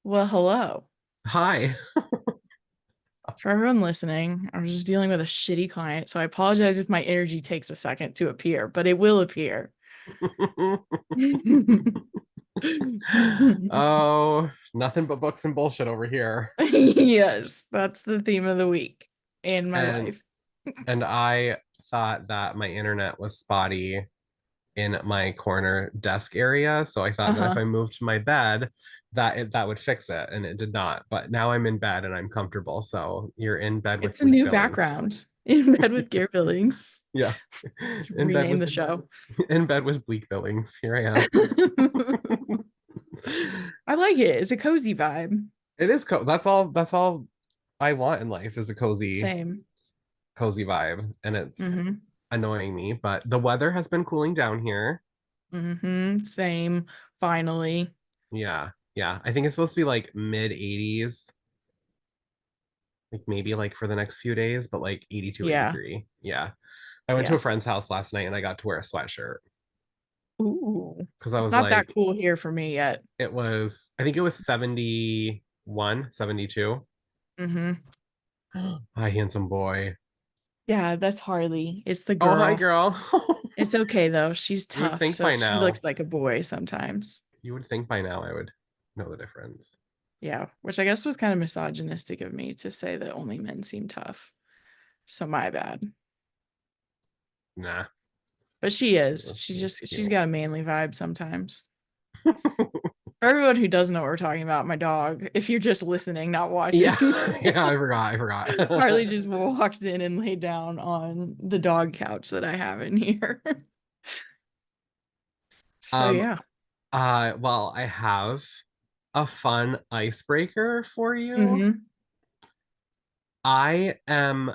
Well, hello. Hi. For everyone listening, I was just dealing with a shitty client, so I apologize if my energy takes a second to appear, but it will appear. Oh, nothing but books and bullshit over here. Yes, that's the theme of the week in my And life. and I thought that my internet was spotty in my corner desk area, so I thought that if Uh-huh. I moved my bed, that would fix it, and it did not. But now I'm in bed and I'm comfortable. So you're in bed with It's a Bleak new Billings. background. In bed with Gare Billings. Yeah. Should In bed rename with the show. in bed with Bleak Billings. Here I am. I like it. It's a cozy vibe. It is that's all I want in life is a Same. cozy vibe, and it's Mm-hmm. annoying me, but the weather has been cooling down here. Mm-hmm. Same. Finally. Yeah. Yeah. I think it's supposed to be like mid 80s, like maybe like for the next few days, but like 82, Yeah. 83. Yeah. I went to Yeah. a friend's house last night and I got to wear a sweatshirt Ooh. because I It's was not that like, cool here for me yet. I think it was 71, 72. Mm-hmm. Hi, handsome boy. Yeah, that's Harley. It's the Oh, hi, girl. girl. It's okay though. She's You would tough, think so by she looks now, like a boy sometimes. you would think by now I would know the difference. Yeah, which I guess was kind of misogynistic of me to say that only men seem tough. So my bad. Nah, But she is. it's She's cute. got a manly vibe sometimes. For everyone who doesn't know what we're talking about, my dog, if you're just listening, not Yeah, watching, yeah, I forgot. Harley just walked in and laid down on the dog couch that I have in here. So Um, yeah. well, I have a fun icebreaker for you. Mm-hmm. I am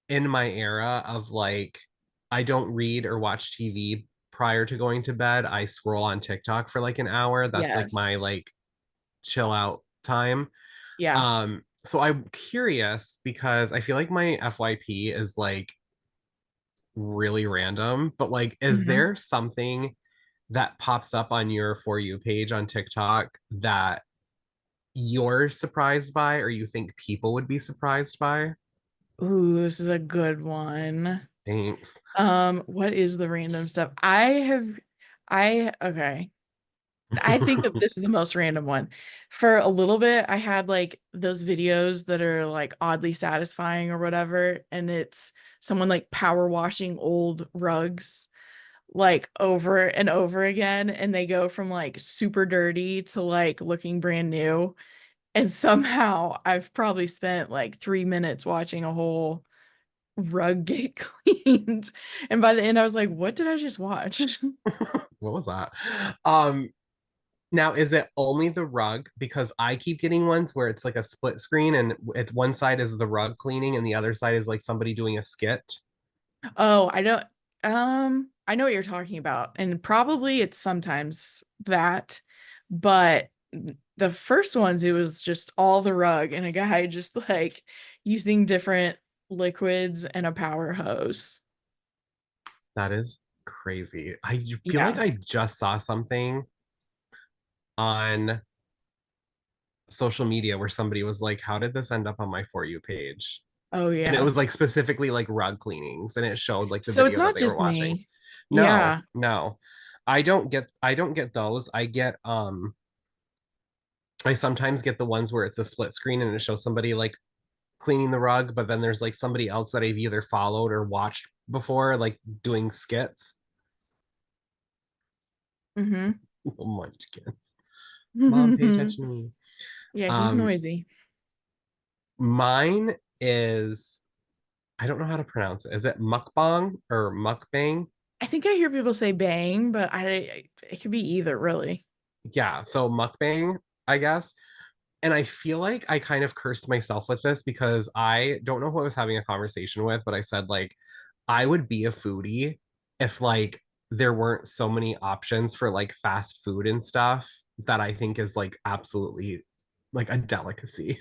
in my era of like, I don't read or watch TV prior to going to bed. I scroll on TikTok for like an hour. That's like Yes. my like chill out time. Yeah. So I'm curious because I feel like my FYP is like really random, but like, is Mm-hmm. there something that pops up on your For You page on TikTok that you're surprised by or you think people would be surprised by? Ooh, this is a good one. Thanks. What is the random stuff? Okay. I think that this is the most random one. For a little bit, I had like those videos that are like oddly satisfying or whatever, and it's someone like power washing old rugs like over and over again, and they go from like super dirty to like looking brand new. And somehow I've probably spent like 3 minutes watching a whole rug get cleaned. And by the end, I was like, what did I just watch? What was that? Um, Now, is it only the rug? Because I keep getting ones where it's like a split screen and it's one side is the rug cleaning and the other side is like somebody doing a skit. Oh, I know what you're talking about. And probably it's sometimes that, but the first ones, it was just all the rug and a guy just like using different liquids and a power hose. That is crazy. I feel like Yeah. I just saw something on social media where somebody was like, how did this end up on my For You page? Oh, And it yeah. was like specifically like rug cleanings and it showed like the So it's video that not they were just watching. me. No, Yeah. no. I don't get those. I sometimes get the ones where it's a split screen and it shows somebody like cleaning the rug, but then there's like somebody else that I've either followed or watched before, like doing skits. Mm-hmm. Munchkins. Mom, pay attention to me. Yeah, he's Um, noisy. Mine is I don't know how to pronounce it. Is it mukbang or mukbang? I think I hear people say bang, but it could be either, really. Yeah, so mukbang, I guess. And I feel like I kind of cursed myself with this because I don't know who I was having a conversation with, but I said like I would be a foodie if like there weren't so many options for like fast food and stuff that I think is like absolutely like a delicacy.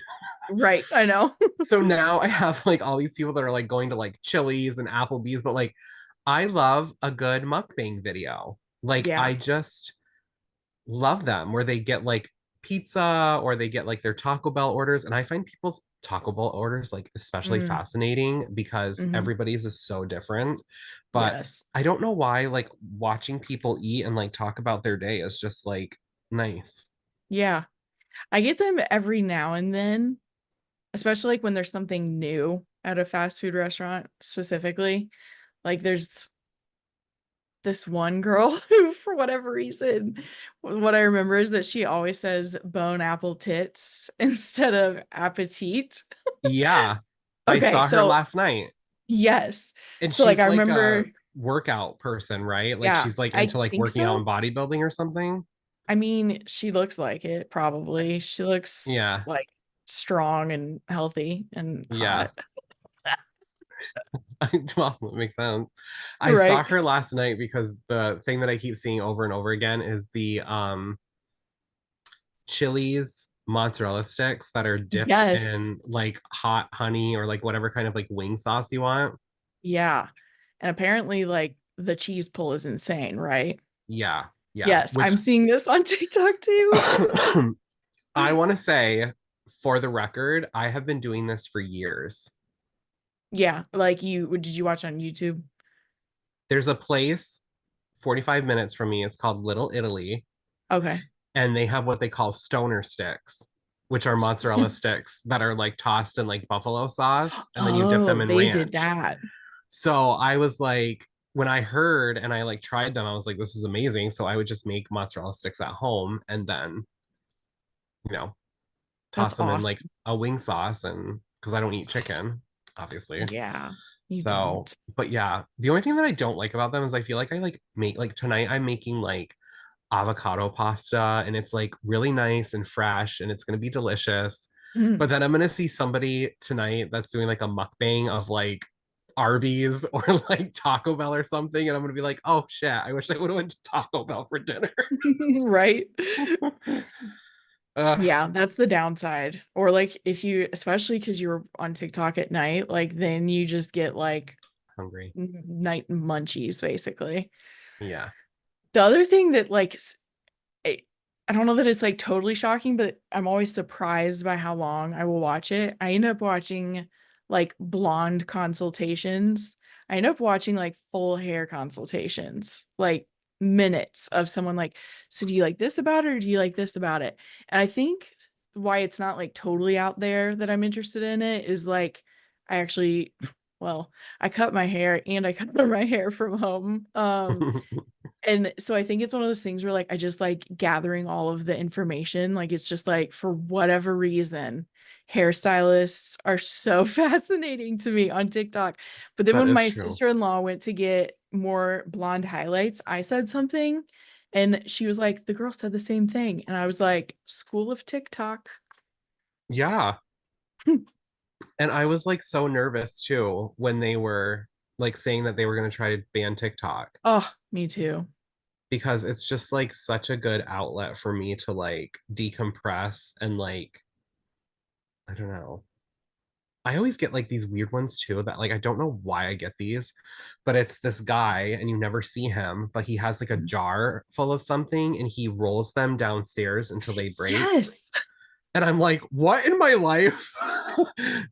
Right, I know. So now I have like all these people that are like going to like Chili's and Applebee's, but like I love a good mukbang video. Like Yeah. I just love them where they get like pizza or they get like their Taco Bell orders. And I find people's Taco Bell orders like especially Mm, fascinating because mhm. everybody's is so different. But Yes. I don't know why like watching people eat and like talk about their day is just like nice. Yeah. I get them every now and then, especially like when there's something new at a fast food restaurant specifically. Like there's this one girl who, for whatever reason, what I remember is that she always says bone apple tits instead of appetit. Yeah. I Okay, saw her so last night yes. and So like she's I like remember, a workout person, right? Like yeah, she's like I into like think working out so. and bodybuilding or something. I mean, she looks like it probably. She looks Yeah. like strong and healthy and Yeah. hot. Well, that makes sense. I saw Right? her last night because the thing that I keep seeing over and over again is the Chili's mozzarella sticks that are dipped Yes. in like hot honey or like whatever kind of like wing sauce you want. Yeah. And apparently like the cheese pull is insane, right? Yeah, yeah. Yes, Which I'm seeing this on TikTok too. I want to say for the record, I have been doing this for years. Yeah, like you what did you watch on YouTube? There's a place 45 minutes from me. It's called Little Italy, Okay. and they have what they call stoner sticks, which are mozzarella sticks that are like tossed in like buffalo sauce, and then you dip them Oh, in they did ranch. that. So I was like, when I heard and I like tried them, I was like, this is amazing. So I would just make mozzarella sticks at home and then, you know, That's toss them in like awesome. a wing sauce and because I don't eat chicken, obviously. Yeah, you So, don't. but yeah, the only thing that I don't like about them is I feel like I like make like tonight I'm making like avocado pasta and it's like really nice and fresh and it's going to be delicious. Mm. But then I'm going to see somebody tonight that's doing like a mukbang of like Arby's or like Taco Bell or something and I'm going to be like, "Oh shit, I wish I would have went to Taco Bell for dinner." Right? uh, Yeah, that's the downside. Or like if you, especially because you're on TikTok at night, like then you just get like hungry. night munchies basically. Yeah. The other thing that like I, I don't know that it's like totally shocking, but I'm always surprised by how long I will watch it. I end up watching like blonde consultations. I end up watching like full hair consultations, like minutes of someone like, so do you like this about it or do you like this about it? And I think why it's not like totally out there that I'm interested in it is like I actually, well, I cut my hair and I cut my hair from home. And so I think it's one of those things where like I just like gathering all of the information. Like it's just like for whatever reason, hairstylists are so fascinating to me on TikTok. But then That when is my true. sister-in-law went to get more blonde highlights, I said something and she was like, the girl said the same thing. And I was like, School of TikTok. Yeah. And I was like so nervous too when they were like saying that they were going to try to ban TikTok Oh, me too. because it's just like such a good outlet for me to like decompress and like I don't know. I always get like these weird ones too that like I don't know why I get these, but it's this guy and you never see him, but he has like a jar full of something and he rolls them downstairs until they break. Yes. And I'm like, what in my life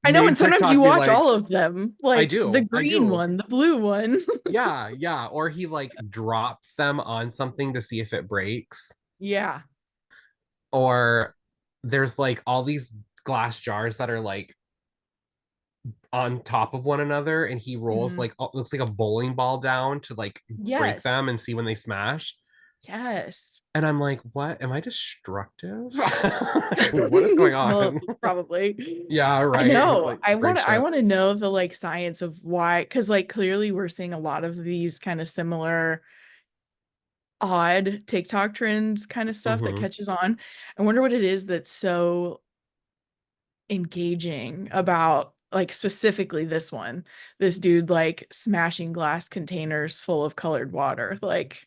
I know, and made sometimes you TikTok be watch like, all of them, I like the do, I green do. one, the blue one. Yeah, yeah. Or he like drops them on something to see if it breaks. Yeah. Or there's like all these glass jars that are like on top of one another and he rolls Mhm. like looks like a bowling ball down to like break Yes. them and see when they smash. Yes. And I'm like, what? Am I destructive? What is going Well, on? probably. Yeah, I right. He's know. like, I want break to I shit. want to know the like science of why, because like clearly we're seeing a lot of these kind of similar odd TikTok trends kind of stuff that Hmm. catches on. I wonder what it is that's so engaging about like specifically this one. This dude like smashing glass containers full of colored water. Like,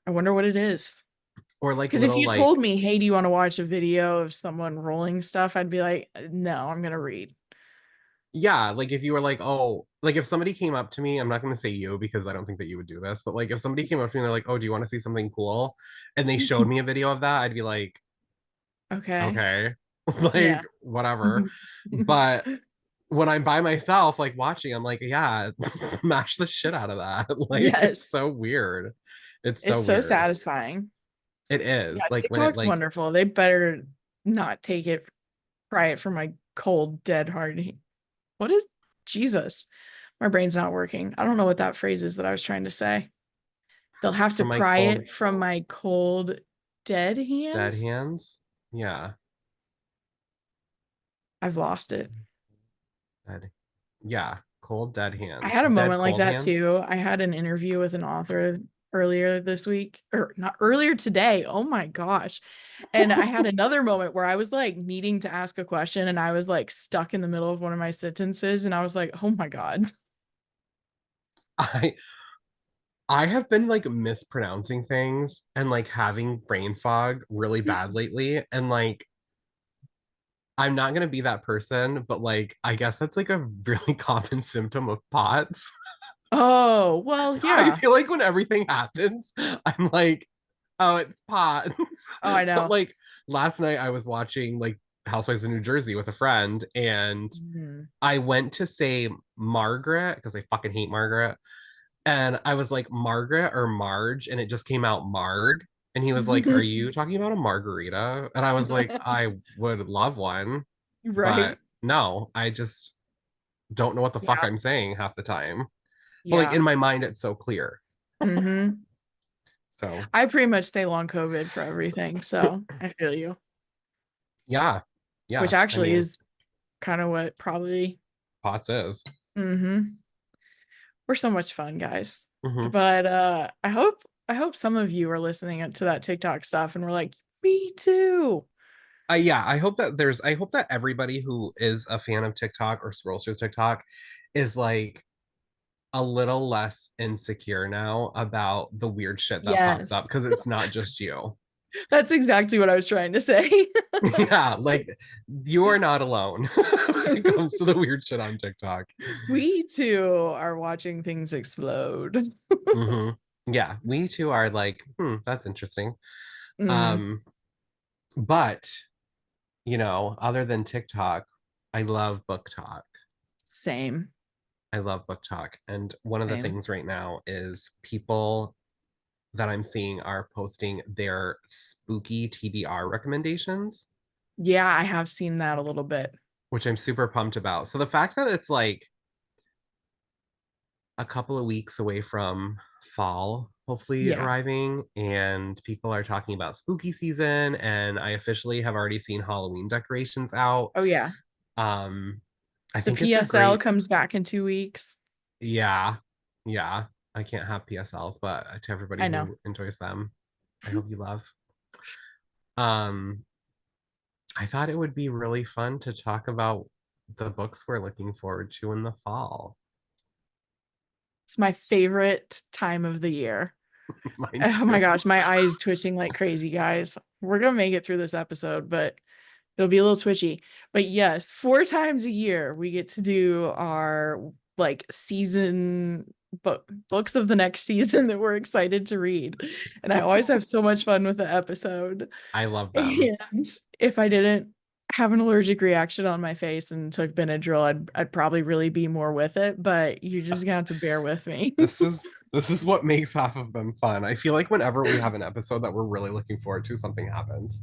I wonder what it is. Or like Because if little you like told me, hey, do you want to watch a video of someone rolling stuff? I'd be like, no, I'm gonna read. yeah, like if you were like, oh, like if somebody came up to me, I'm not going to say you because I don't think that you would do this, but like if somebody came up to me and they're like, oh, do you want to see something cool? And they showed me a video of that, I'd be like, Okay. Okay. Yeah. Like, whatever. But when I'm by myself, like watching, I'm like, yeah, smash the shit out of that. Like, it's Yes. so weird. It's It's so so weird. satisfying. It Yeah, is. Like, when it, TikTok's like, wonderful. They better not take it, pry it from my cold, dead heart. What is Jesus? My brain's not working. I don't know what that phrase is that I was trying to say. They'll have to from my pry cold, it from my cold, dead dead hands. hands. Yeah. I've lost it. Dead. Yeah. Cold, dead I hands. had a Dead, moment like cold that hands. too. I had an interview with an author earlier this week, or not earlier today. Oh my gosh. And I had another moment where I was like needing to ask a question and I was like stuck in the middle of one of my sentences and I was like, oh my God. I I have been like mispronouncing things and like having brain fog really bad lately. And like, I'm not gonna be that person, but like, I guess that's like a really common symptom of POTS. Oh, well, So I yeah. feel like when everything happens, I'm like, oh, it's POTS. Oh, I But know. like last night, I was watching like Housewives of New Jersey with a friend, and Mhm. I went to say Margaret because I fucking hate Margaret. And I was like, Margaret or Marge? And it just came out Marg. And he was like, are you talking about a margarita? And I was like, I would love one, but Right. no, I just don't know what the fuck Yeah. I'm saying half the time. But like in Yeah. my mind, it's so clear. Hmm. So I pretty much stay long COVID for everything. So I feel you, yeah, which yeah. I actually mean, is kind of what probably, POTS is. hmm, we're so much fun, guys. Hmm. But I hope some of you are listening to that TikTok stuff and we're like, me too. Yeah, I hope that everybody who is a fan of TikTok or scrolls through TikTok is like a little less insecure now about the weird shit that pops up Yes. because it's not just you. That's exactly what I was trying to say. Yeah, like you are not alone when it comes to the weird shit on TikTok. We too are watching things explode. Hmm. Yeah, we too are like, that's interesting. Hmm. Um, but other than TikTok, I love book talk. Same. I love book talk. And one of the Same. things right now is people that I'm seeing are posting their spooky TBR recommendations, Yeah, I have seen that a little bit. which I'm super pumped about. So the fact that it's like a couple of weeks away from fall, hopefully Yeah. arriving, and people are talking about spooky season, and I officially have already seen Halloween decorations out. Oh yeah. Um, I The think it's a PSL great, comes back in 2 weeks. yeah, yeah. I can't have PSLs, but to everybody I know. who enjoys them, I hope you love. Um, I thought it would be really fun to talk about the books we're looking forward to in the fall. It's my favorite time of the year. Mine Oh my too. gosh, my eyes twitching like crazy, guys. We're gonna make it through this episode, but it'll be a little twitchy. But yes, 4 times a year we get to do our like season books of the next season that we're excited to read. And I always have so much fun with the episode. I love them. And if I didn't have an allergic reaction on my face and took Benadryl, I'd probably really be more with it, but you're just gonna have to bear with me. This is what makes half of them fun. I feel like whenever we have an episode that we're really looking forward to, something happens.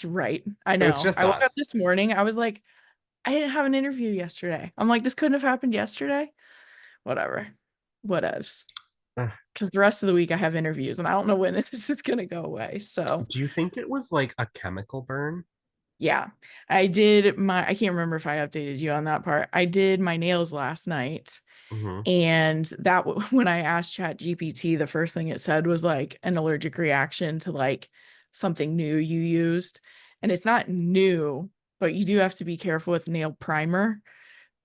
Right. I And it's know. just I woke up us. this morning, I was like, I didn't have an interview yesterday. I'm like, this couldn't have happened yesterday. Whatever. Whatevs. Ugh. Because the rest of the week I have interviews and I don't know when this is gonna go away. So Do you think it was like a chemical burn? yeah. I can't remember if I updated you on that part. I did my nails last night. Hmm. And when I asked Chat GPT, the first thing it said was like an allergic reaction to like something new you used. And it's not new, but you do have to be careful with nail primer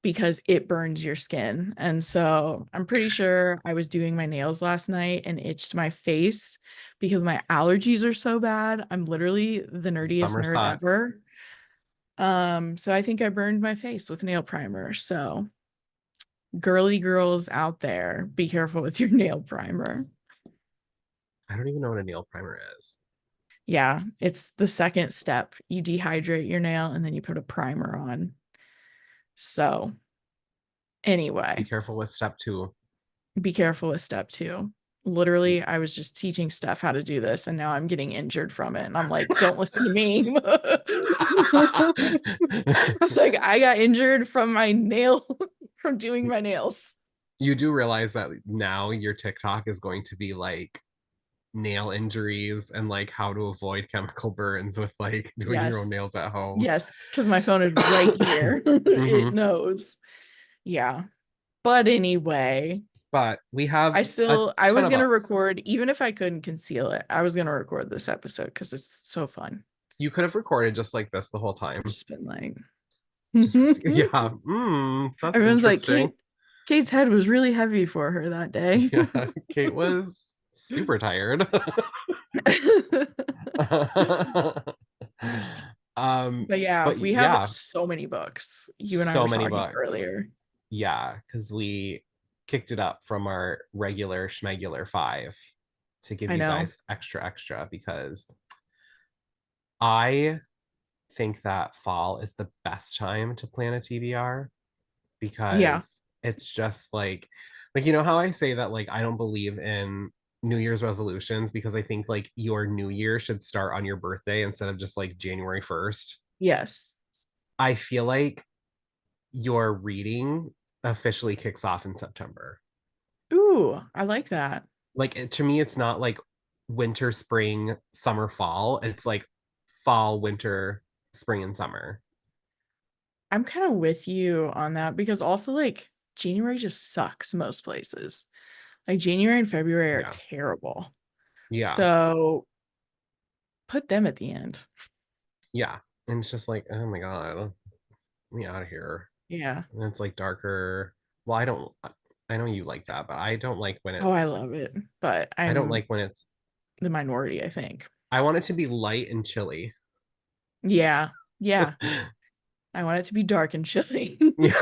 because it burns your skin. And so I'm pretty sure I was doing my nails last night and itched my face because my allergies are so bad. I'm literally the nerdiest Summer nerd sucks. ever. So I think I burned my face with nail primer. So girly girls out there, be careful with your nail primer. I don't even know what a nail primer is. Yeah, it's the second step. You dehydrate your nail and then you put a primer on. So, Be anyway, careful with step two. be careful with step two. Literally, I was just teaching Steph how to do this, and now I'm getting injured from it. And I'm like, don't listen to me. I was like, I got injured from my nail, from doing my nails. You do realize that now your TikTok is going to be like nail injuries and like how to avoid chemical burns with like doing your own Yes. nails at home. Yes. Because my phone is right here. It Hmm. knows. Yeah. But anyway, But we have a I ton was of gonna books. record, even if I couldn't conceal it, I was gonna record this episode because it's so fun. You could have recorded just like this the whole time. Just been like, Just yeah, that's everyone's like, interesting. Kate's head was really heavy for her that day. Yeah, Kate was super tired. But yeah, but we have yeah, so many books. You and I so were many talking books. earlier. Yeah, because we kicked it up from our regular schmegular five to give I you know. guys extra because I think that fall is the best time to plan a TBR Yeah. because it's just like you know how I say that like I don't believe in New Year's resolutions because I think like your new year should start on your birthday instead of just like January 1st. Yes. I feel like your reading officially kicks off in September. Ooh, I like that. Like to me it's not like winter, spring, summer, fall. It's like fall, winter, spring and summer. I'm kind of with you on that because also like January just sucks most places. Like January and February are Yeah. terrible. Yeah. So put them at the end. Yeah. And it's just like, oh my God, let me out of here. Yeah. And it's like darker. Well, I know you like that, but Oh, I love it. But I don't I'm like when it's, the minority, I think. I want it to be light and chilly. Yeah. Yeah. I want it to be dark and chilly. Yeah.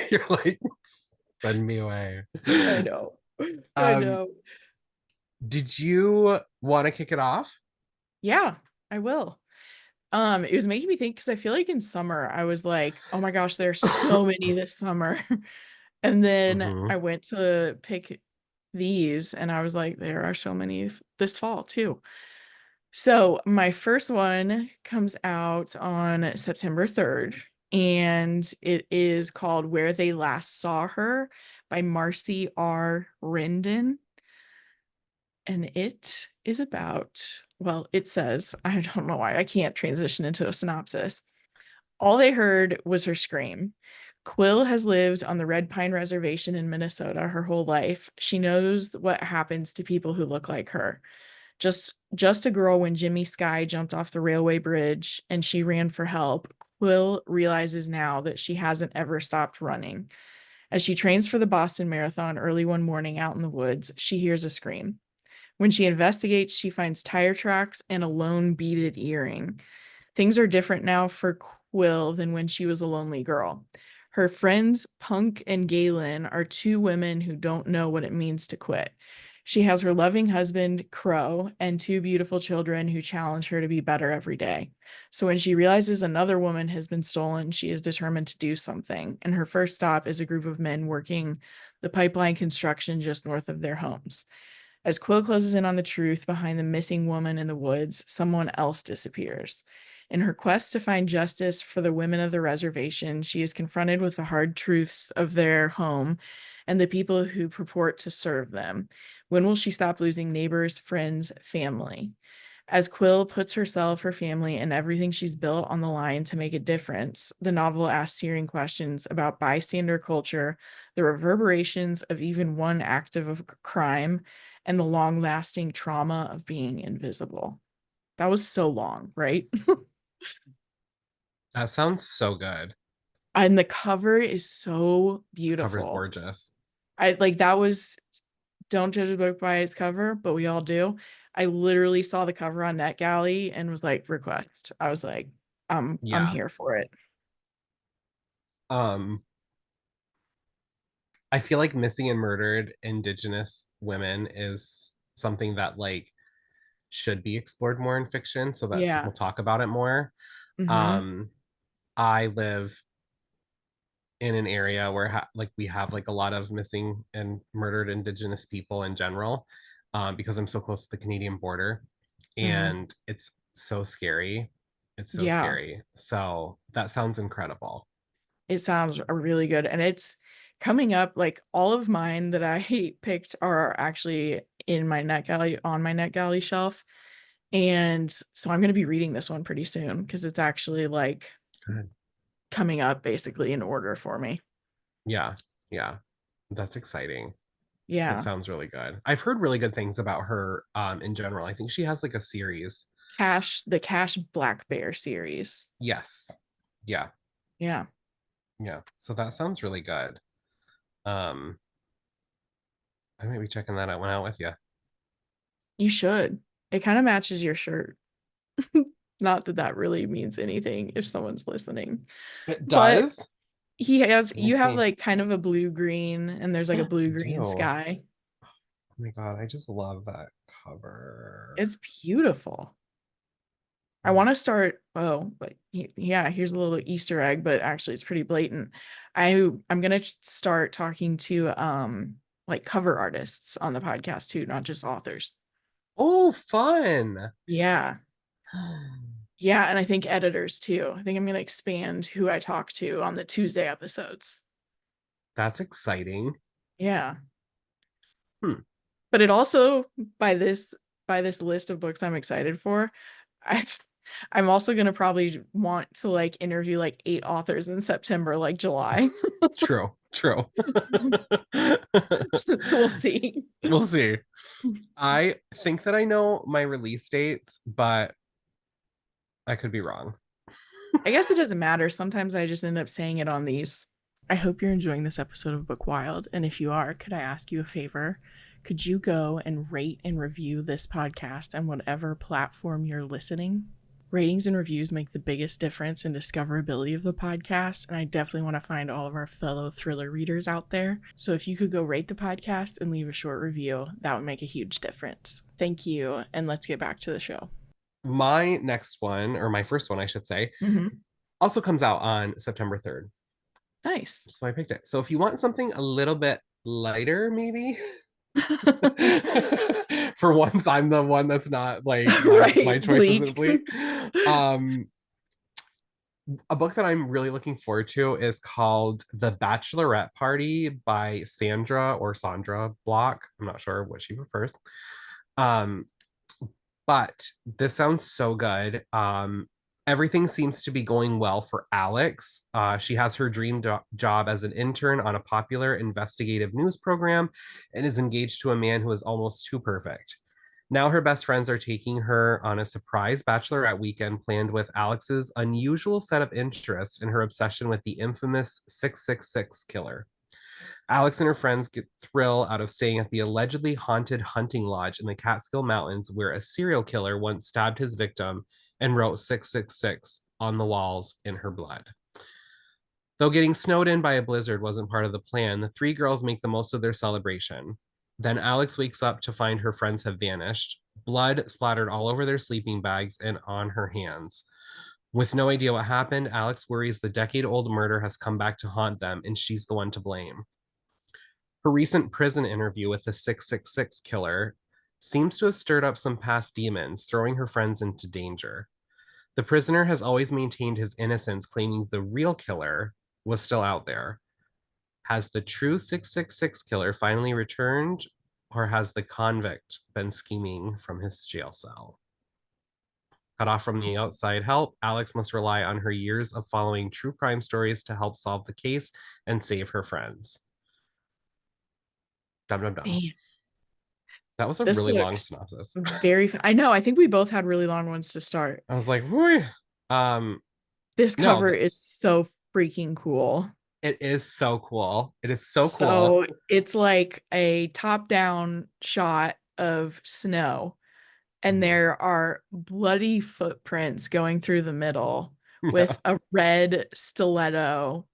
You're like, send me away. I know. I Um, know. did you want to kick it off? Yeah, I will. It was making me think because I feel like in summer I was like, oh my gosh, there's so many this summer. And then Hmm. I went to pick these and I was like, there are so many this fall too. So my first one comes out on September 3rd, and it is called Where They Last Saw Her by Marcy R. Rendon. And it is about, well, it says, I don't know why I can't transition into a synopsis. All they heard was her scream. Quill has lived on the Red Pine Reservation in Minnesota her whole life. She knows what happens to people who look like her. Just a girl when Jimmy Sky jumped off the railway bridge and she ran for help. Quill realizes now that she hasn't ever stopped running. As she trains for the Boston Marathon early one morning out in the woods, she hears a scream. When she investigates, she finds tire tracks and a lone beaded earring. Things are different now for Quill than when she was a lonely girl. Her friends, Punk and Galen, are two women who don't know what it means to quit. She has her loving husband, Crow, and two beautiful children who challenge her to be better every day. So when she realizes another woman has been stolen, she is determined to do something. And her first stop is a group of men working the pipeline construction just north of their homes. As Quill closes in on the truth behind the missing woman in the woods, someone else disappears. In her quest to find justice for the women of the reservation, she is confronted with the hard truths of their home and the people who purport to serve them. When will she stop losing neighbors, friends, family? As Quill puts herself, her family, and everything she's built on the line to make a difference, the novel asks searing questions about bystander culture, the reverberations of even one act of crime, and the long lasting trauma of being invisible. That was so long, right? That sounds so good. And the cover is so Cover's beautiful. gorgeous. I like that was don't judge a book by its cover, but we all do. I literally saw the cover on NetGalley and was like, request. I was like, I'm Yeah. here for it. Um, I feel like missing and murdered Indigenous women is something that like should be explored more in fiction so that Yeah. people talk about it more. Hmm. Um, I live in an area where like we have like a lot of missing and murdered Indigenous people in general, because I'm so close to the Canadian border, Hmm. and it's so scary. It's so Yeah. scary. So that sounds incredible. It sounds really good. And it's coming up, like all of mine that I picked are actually in my NetGalley on my NetGalley shelf. And so I'm going to be reading this one pretty soon because it's actually like Good. coming up basically in order for me. Yeah, yeah, that's exciting. That Yeah. sounds really good. I've heard really good things about her in general. I think she has like a series. The Cash Black Bear series. Yes. Yeah. Yeah. Yeah. So that sounds really good. Um, I might be checking that one out with you. You should. It kind of matches your shirt. Not that that really means anything if someone's listening, It but does? Let me you have see. like kind of a blue green and there's like a blue I green do. sky. Oh my God, I just love that cover. It's beautiful. I want to start, oh, but yeah, here's a little Easter egg, but actually it's pretty blatant. I'm gonna start talking to like cover artists on the podcast too, not just authors. Oh, fun. Yeah. Yeah, and I think editors too. I think I'm gonna expand who I talk to on the Tuesday episodes. That's exciting. Yeah. Hmm. But it also by this list of books I'm excited for, I I'm also gonna probably want to like interview like 8 authors in September, like July. True, true. So we'll see. We'll see. I think that I know my release dates, but I could be wrong. I guess it doesn't matter. Sometimes I just end up saying it on these. I hope you're enjoying this episode of Bookwild. And if you are, could I ask you a favor? Could you go and rate and review this podcast on whatever platform you're listening? Ratings and reviews make the biggest difference in discoverability of the podcast, and I definitely want to find all of our fellow thriller readers out there. So if you could go rate the podcast and leave a short review, that would make a huge difference. Thank you, and let's get back to the show. My next one, or my first one, I should say, Mm-hmm. also comes out on September 3rd. Nice. So I picked it. So if you want something a little bit lighter, maybe. For once, I'm the one that's not like my Right, choice isn't bleak. bleak. Um, a book that I'm really looking forward to is called The Bachelorette Party by Sandra Block. I'm not sure what she prefers. Um, but this sounds so good. Everything seems to be going well for Alex. She has her dream job as an intern on a popular investigative news program and is engaged to a man who is almost too perfect. Now her best friends are taking her on a surprise bachelorette weekend planned with Alex's unusual set of interests and her obsession with the infamous 666 killer. Alex and her friends get thrill out of staying at the allegedly haunted hunting lodge in the Catskill Mountains where a serial killer once stabbed his victim and wrote 666 on the walls in her blood. Though getting snowed in by a blizzard wasn't part of the plan, the three girls make the most of their celebration. Then Alex wakes up to find her friends have vanished, blood splattered all over their sleeping bags and on her hands. With no idea what happened, Alex worries the decade old murder has come back to haunt them and she's the one to blame. Her recent prison interview with the 666 killer seems to have stirred up some past demons, throwing her friends into danger. The prisoner has always maintained his innocence, claiming the real killer was still out there. Has the true 666 killer finally returned, or has the convict been scheming from his jail cell? Cut off from the outside help, Alex must rely on her years of following true crime stories to help solve the case and save her friends. Dum dum dum. Man, That was a this really long looks synopsis. I know. I think we both had really long ones to start. I was like, Whoo. um, This no, cover is so freaking cool. it is so cool. It is so cool. So it's like a top-down shot of snow, and Mhm. there are bloody footprints going through the middle Yeah, with a red stiletto,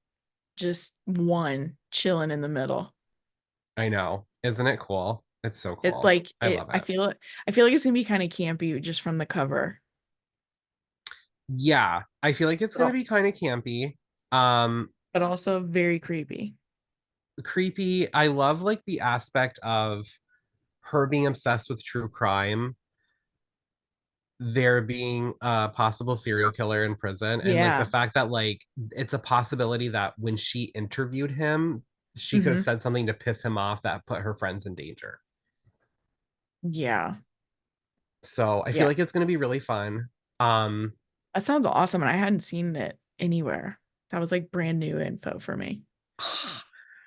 just one chilling in the middle. I know. Isn't it cool? It's so It cool. like I love it. I feel like it's gonna be kind of campy just from the cover, Yeah, I feel like it's but gonna be kind of campy. Um, but also very creepy. Creepy. I love like the aspect of her being obsessed with true crime, there being a possible serial killer in prison, and like the Yeah. fact that like it's a possibility that when she interviewed him, she could have Hmm. said something to piss him off that put her friends in danger. Yeah. So I feel Yeah. like it's gonna be really fun. Um, That sounds awesome, and I hadn't seen it anywhere. That was like brand new info for me.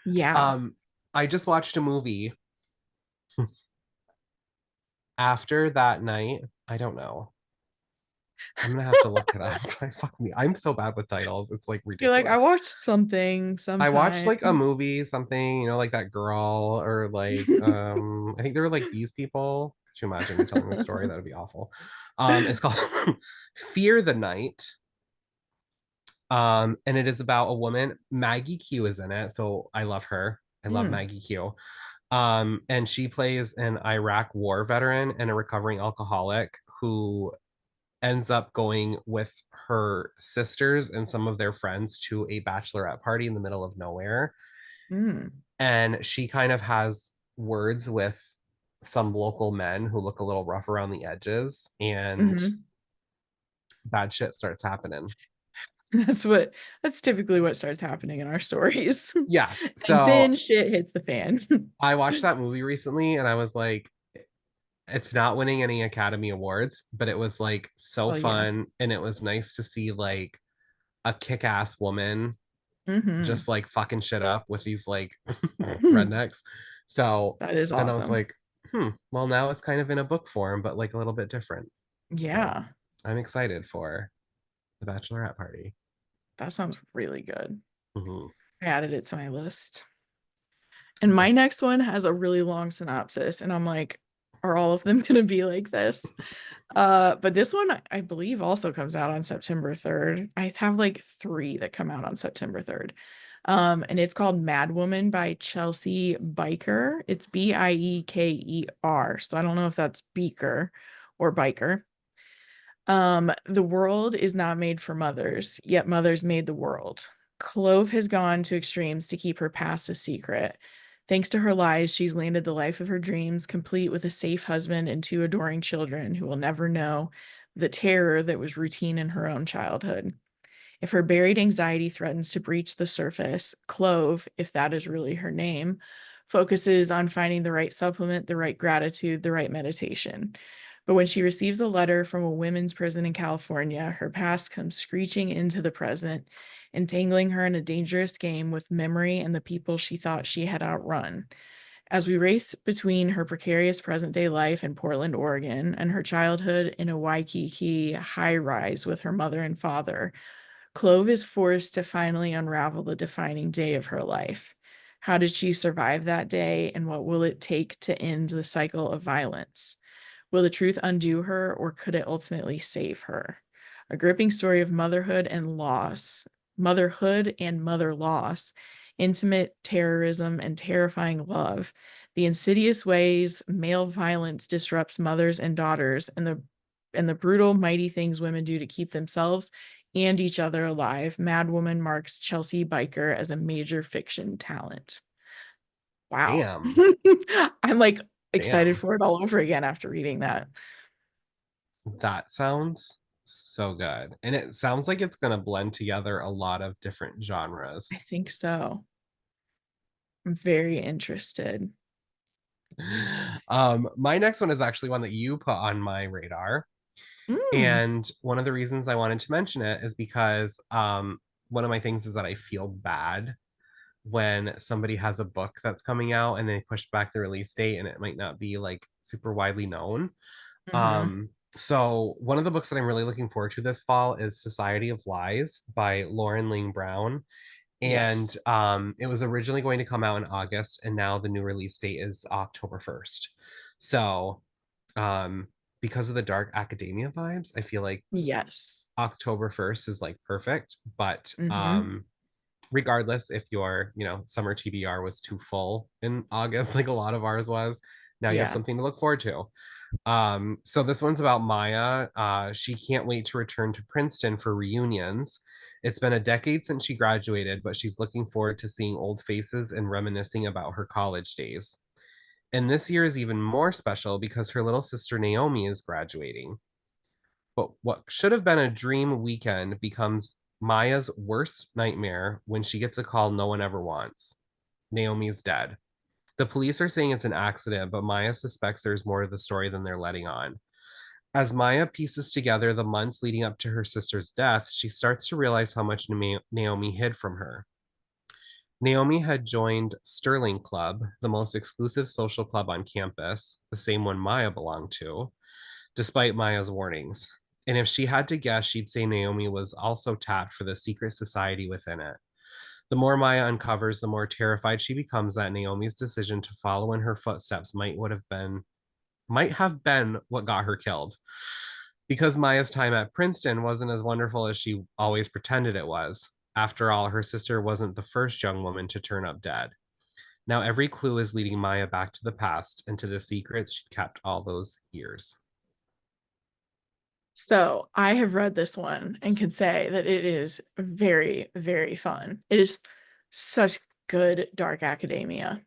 Yeah. um, I just watched a movie after that night. I don't know. I'm gonna have to look it up. Fuck me. I'm so bad with titles. It's like You're like, I ridiculous. watched something I watched sometime. like a movie, something, like that girl, or like I think there were like these people. Could you imagine me telling this story? That would be awful. It's called Fear the Night. And it is about a woman. Maggie Q is in it, so I love her. I love Mm, Maggie Q. And she plays an Iraq war veteran and a recovering alcoholic who ends up going with her sisters and some of their friends to a bachelorette party in the middle of nowhere. mm, And she kind of has words with some local men who look a little rough around the edges, and hmm. bad shit starts happening. That's what that's typically what starts happening in our stories. Yeah. And then So shit hits the fan. I watched that movie recently and I was like, it's not winning any Academy Awards, but it was like so Oh yeah. fun. And it was nice to see like a kick ass woman Hmm. just like fucking shit up with these like rednecks. So, That is and I was awesome. like, well, now it's kind of in a book form, but like a little bit different. So Yeah. I'm excited for the Bachelorette Party. That sounds really good. Mhm. I added it to my list. And my next one has a really long synopsis, and I'm like, are all of them gonna be like this? But this one I believe also comes out on September 3rd. I have like three that come out on September 3rd. And it's called Madwoman by Chelsea Biker. It's Bieker. So I don't know if that's Beaker or Biker. The world is not made for mothers, yet mothers made the world. Clove has gone to extremes to keep her past a secret. Thanks to her lies, she's landed the life of her dreams, complete with a safe husband and two adoring children who will never know the terror that was routine in her own childhood. If her buried anxiety threatens to breach the surface, Clove, if that is really her name, focuses on finding the right supplement, the right gratitude, the right meditation. But when she receives a letter from a women's prison in California, her past comes screeching into the present, entangling her in a dangerous game with memory and the people she thought she had outrun. As we race between her precarious present day life in Portland, Oregon, and her childhood in a Waikiki high rise with her mother and father, Clove is forced to finally unravel the defining day of her life. How did she survive that day, and what will it take to end the cycle of violence? Will the truth undo her, or could it ultimately save her? A gripping story of motherhood and mother loss, intimate terrorism, and terrifying love. The insidious ways male violence disrupts mothers and daughters, and the brutal, mighty things women do to keep themselves and each other alive. Madwoman marks Chelsea Biker as a major fiction talent. Wow. Damn. I'm like excited Damn. for it all over again after reading that. That sounds so good. And it sounds like it's going to blend together a lot of different I genres. think so. I'm very interested. My next one is actually one that you put on my radar. Mm, And one of the reasons I wanted to mention it is because one of my things is that I feel bad when somebody has a book that's coming out and they push back the release date and it might not be like super widely known. hmm. So one of the books that I'm really looking forward to this fall is Society of Lies by Lauren Ling Brown. And Yes. it was originally going to come out in August, and now the new release date is October 1st. So um, because of the dark academia vibes, I feel like Yes. October 1st is like perfect. But Hmm. regardless, if your, summer TBR was too full in August, like a lot of ours was, Now you have Yeah. something to look forward to. So this one's about Maya. She can't wait to return to Princeton for reunions. It's been a decade since she graduated, but she's looking forward to seeing old faces and reminiscing about her college days. And this year is even more special because her little sister Naomi is graduating. But what should have been a dream weekend becomes Maya's worst nightmare when she gets a call no one ever wants. Naomi is dead. The police are saying it's an accident, but Maya suspects there's more to the story than they're letting on. As Maya pieces together the months leading up to her sister's death, she starts to realize how much Naomi hid from her. Naomi had joined Sterling Club, the most exclusive social club on campus, the same one Maya belonged to, despite Maya's warnings. And if she had to guess, she'd say Naomi was also tapped for the secret society within it. The more Maya uncovers, the more terrified she becomes that Naomi's decision to follow in her footsteps might have been what got her killed. Because Maya's time at Princeton wasn't as wonderful as she always pretended it was. After all, her sister wasn't the first young woman to turn up dead. Now every clue is leading Maya back to the past and to the secrets she'd kept all those years. So I have read this one and can say that it is very, very fun. It is such good dark academia.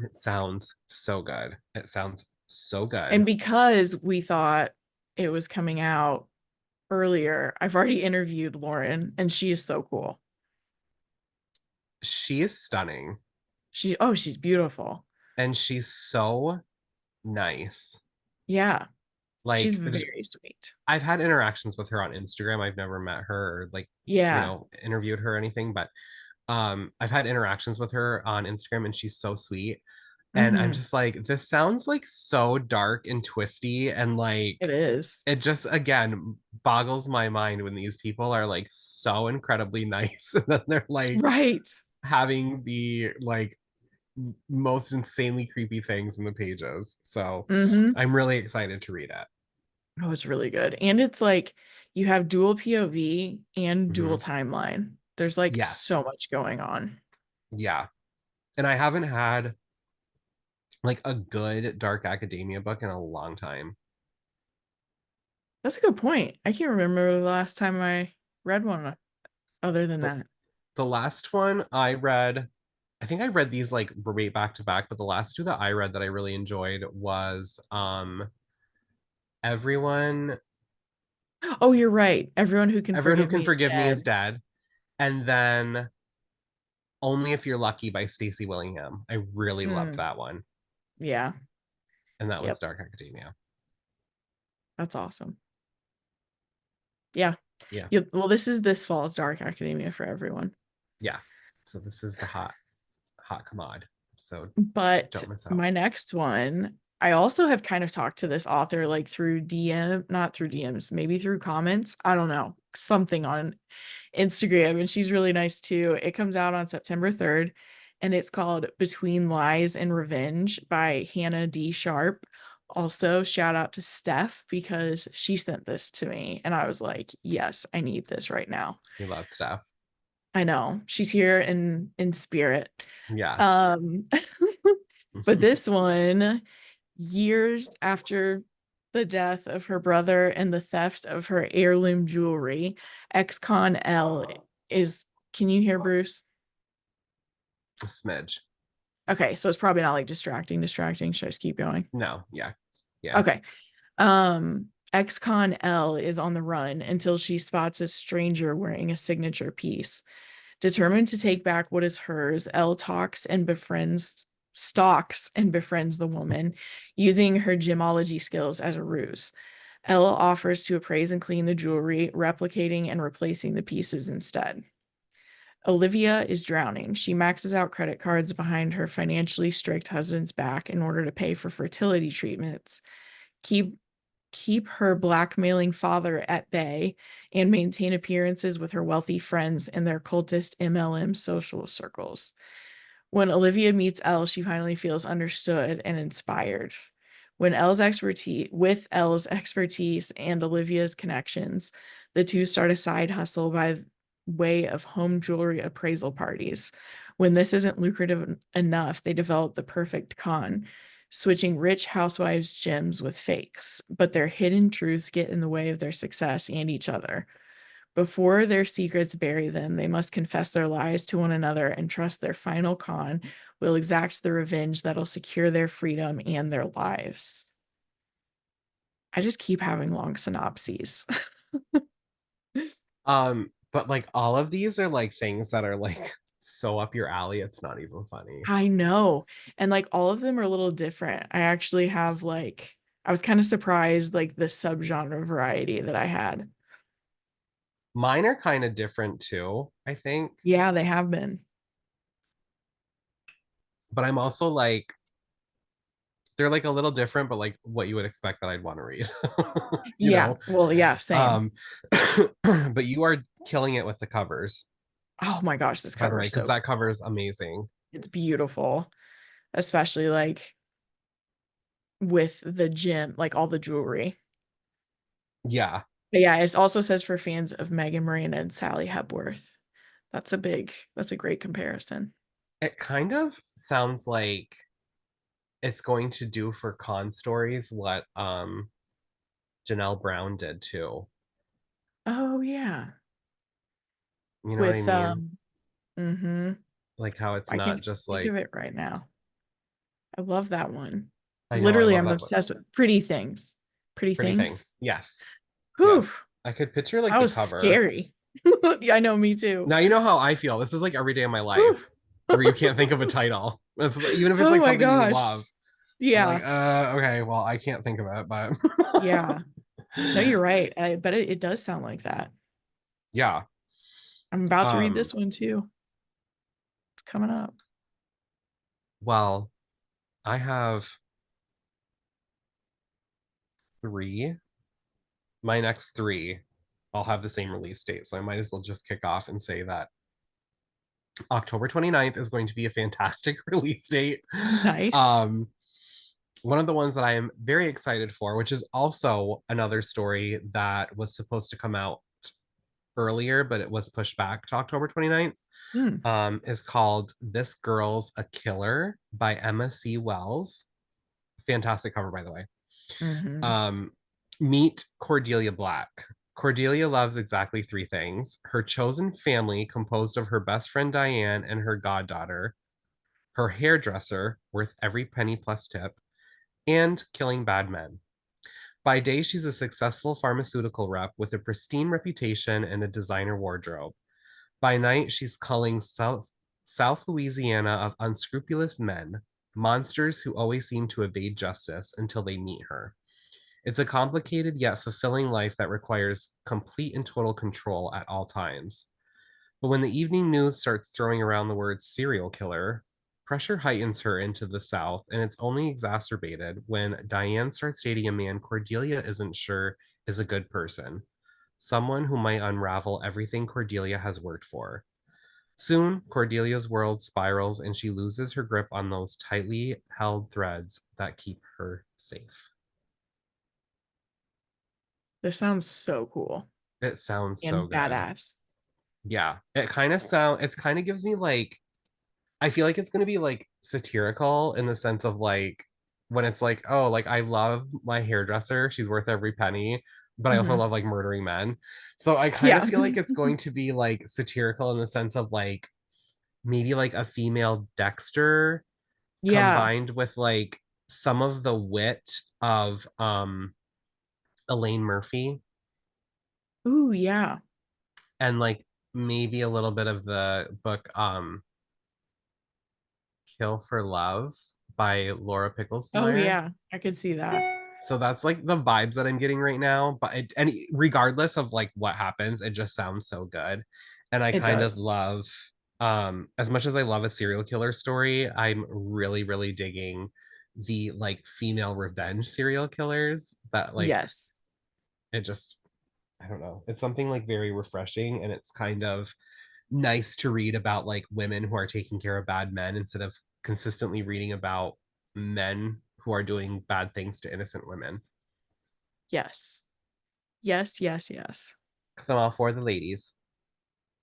It sounds so good. It sounds so And good. because we thought it was coming out earlier, I've already interviewed Lauren and she is so cool. She is stunning She's beautiful. and she's so nice. Yeah, she's Like very sweet. I've had interactions with her on Instagram. I've never met her or like, Yeah. interviewed her or anything, but I've had interactions with her on Instagram and she's so sweet. And I'm Hmm. just like, this sounds like so dark and twisty and like It is. it just again boggles my mind when these people are like so incredibly nice and then they're like Right. having the like most insanely creepy things in the pages. So Hmm. I'm really excited to read it. Oh, it's really good. And it's like you have dual POV and dual Mhm. timeline. There's like so Yes. much going on. Yeah. And I haven't had like a good dark academia book in a long time. That's a good point. I can't remember the last time I read one other than The, that. the last one I read, I think I read these like way back to back, but the last two that I read that I really enjoyed was Everyone Oh, you're right. Everyone who can Everyone Who forgive Can me is Forgive Me Is dead. Dead. And then Only If You're Lucky by Stacey Willingham. I really loved Mm, that one. yeah. And that was Yep. Dark Academia. That's awesome. Yeah. Yeah. Well, this is this fall's Dark Academia for everyone. Yeah. So this is the hot commode. So But don't miss out. my next one, I also have kind of talked to this author like through not through DMs, maybe through comments. I don't know, something on Instagram, and she's really nice too. It comes out on September 3rd, and it's called Between Lies and Revenge by Hannah D. Sharp. Also, shout out to Steph because she sent this to me, and I was like, yes, I need this right now. We love stuff. I know she's here in spirit. Yeah. Um, but this one, years after the death of her brother and the theft of her heirloom jewelry, ex-con L is, can you hear Bruce? A smidge. Okay, so it's probably not like distracting. Should I just keep going? No. Yeah. Yeah. Okay. Ex-con L is on the run until she spots a stranger wearing a signature piece. Determined to take back what is hers, Elle stalks and befriends the woman, using her gemology skills as a ruse. Elle offers to appraise and clean the jewelry, replicating and replacing the pieces instead. Olivia is drowning. She maxes out credit cards behind her financially strict husband's back in order to pay for fertility treatments, keep keep her blackmailing father at bay, and maintain appearances with her wealthy friends in their cultist MLM social circles. When Olivia meets Elle, she finally feels understood and inspired. With Elle's expertise and Olivia's connections, the two start a side hustle by way of home jewelry appraisal parties. When this isn't lucrative enough, they develop the perfect con. switching rich housewives' gems with fakes, but their hidden truths get in the way of their success and each other. Before their secrets bury them, they must confess their lies to one another and trust their final con will exact the revenge that'll secure their freedom and their lives. I just keep having long synopses. But like all of these are like things that are like so up your alley, it's not even funny. I know. And like all of them are a little different. I actually have like, I was kind of surprised like the subgenre variety that I had. Mine are kind of different too, I think. Yeah, they have been. But I'm also like, they're like a little different, but like what you would expect that I'd want to read, you Yeah. know? Well, yeah, same. Um, but you are killing it with the covers, Oh my gosh, this by the cover way, is because so that cover is amazing. it's beautiful, especially like with the gem, like all the jewelry. Yeah, But yeah, it also says for fans of Megan Miranda and Sally Hepworth. That's a great comparison. it kind of sounds like it's going to do for con stories what Janelle Brown did too. Oh yeah. You know what I With mean? mm-hmm. Like how it's I not can't just think of like, it right now. I love that one. I know I Literally, love I'm that book. obsessed with Pretty Things. Pretty Pretty Things. Things. Yes. Whew, Yes. I could picture like that the was cover. scary. Yeah, I know, me too. Now you know how I feel. This is like every day of my Whew. life where you can't think of a title. Even if it's Oh like my something you gosh. love. I'm like, Yeah. okay, well, I can't think of it, but Yeah. No, you're right. I bet it does sound like that. yeah. I'm about to read Um, this one too. It's coming up. well, I have three. My next three, I'll have the same release date. So I might as well just kick off and say that October 29th is going to be a fantastic release date. Nice. Um, one of the ones that I am very excited for, which is also another story that was supposed to come out earlier, but it was pushed back to October 29th, Hmm. is called This Girl's a Killer by Emma C. Wells. Fantastic cover, by the way. Mm-hmm. Um, meet Cordelia Black. Cordelia loves exactly three things: her chosen family, composed of her best friend Diane and her goddaughter, her hairdresser, worth every penny plus tip, and killing bad men. By day, she's a successful pharmaceutical rep with a pristine reputation and a designer wardrobe. By night, she's culling South Louisiana of unscrupulous men, monsters who always seem to evade justice until they meet her. It's a complicated yet fulfilling life that requires complete and total control at all times. But when the evening news starts throwing around the word serial killer, pressure heightens her into the South, and it's only exacerbated when Diane starts dating a man Cordelia isn't sure is a good person, someone who might unravel everything Cordelia has worked for. Soon, Cordelia's world spirals and she loses her grip on those tightly held threads that keep her safe. This sounds so cool It sounds so and good. badass. Yeah, it kind of gives me like, I feel like it's going to be like satirical in the sense of like when it's like, oh, like I love my hairdresser, she's worth every penny, but I also Hmm. love like murdering men. So I kind of Yeah. feel like it's going to be like satirical in the sense of like maybe like a female Dexter Yeah. combined with like some of the wit of Elaine Murphy Ooh, yeah. and like maybe a little bit of the book Kill for Love by Laura Pickles Oh, Meyer. yeah. I could see that. So that's like the vibes that I'm getting right now. But and regardless of like what happens, it just sounds so good. And I It kind of does. love, as much as I love a serial killer story, I'm really, really digging the like female revenge serial killers that like Yes. it just, I don't know. It's something like very refreshing and it's kind of nice to read about like women who are taking care of bad men instead of consistently reading about men who are doing bad things to innocent women. Yes. Yes, yes, yes. Because I'm all for the ladies.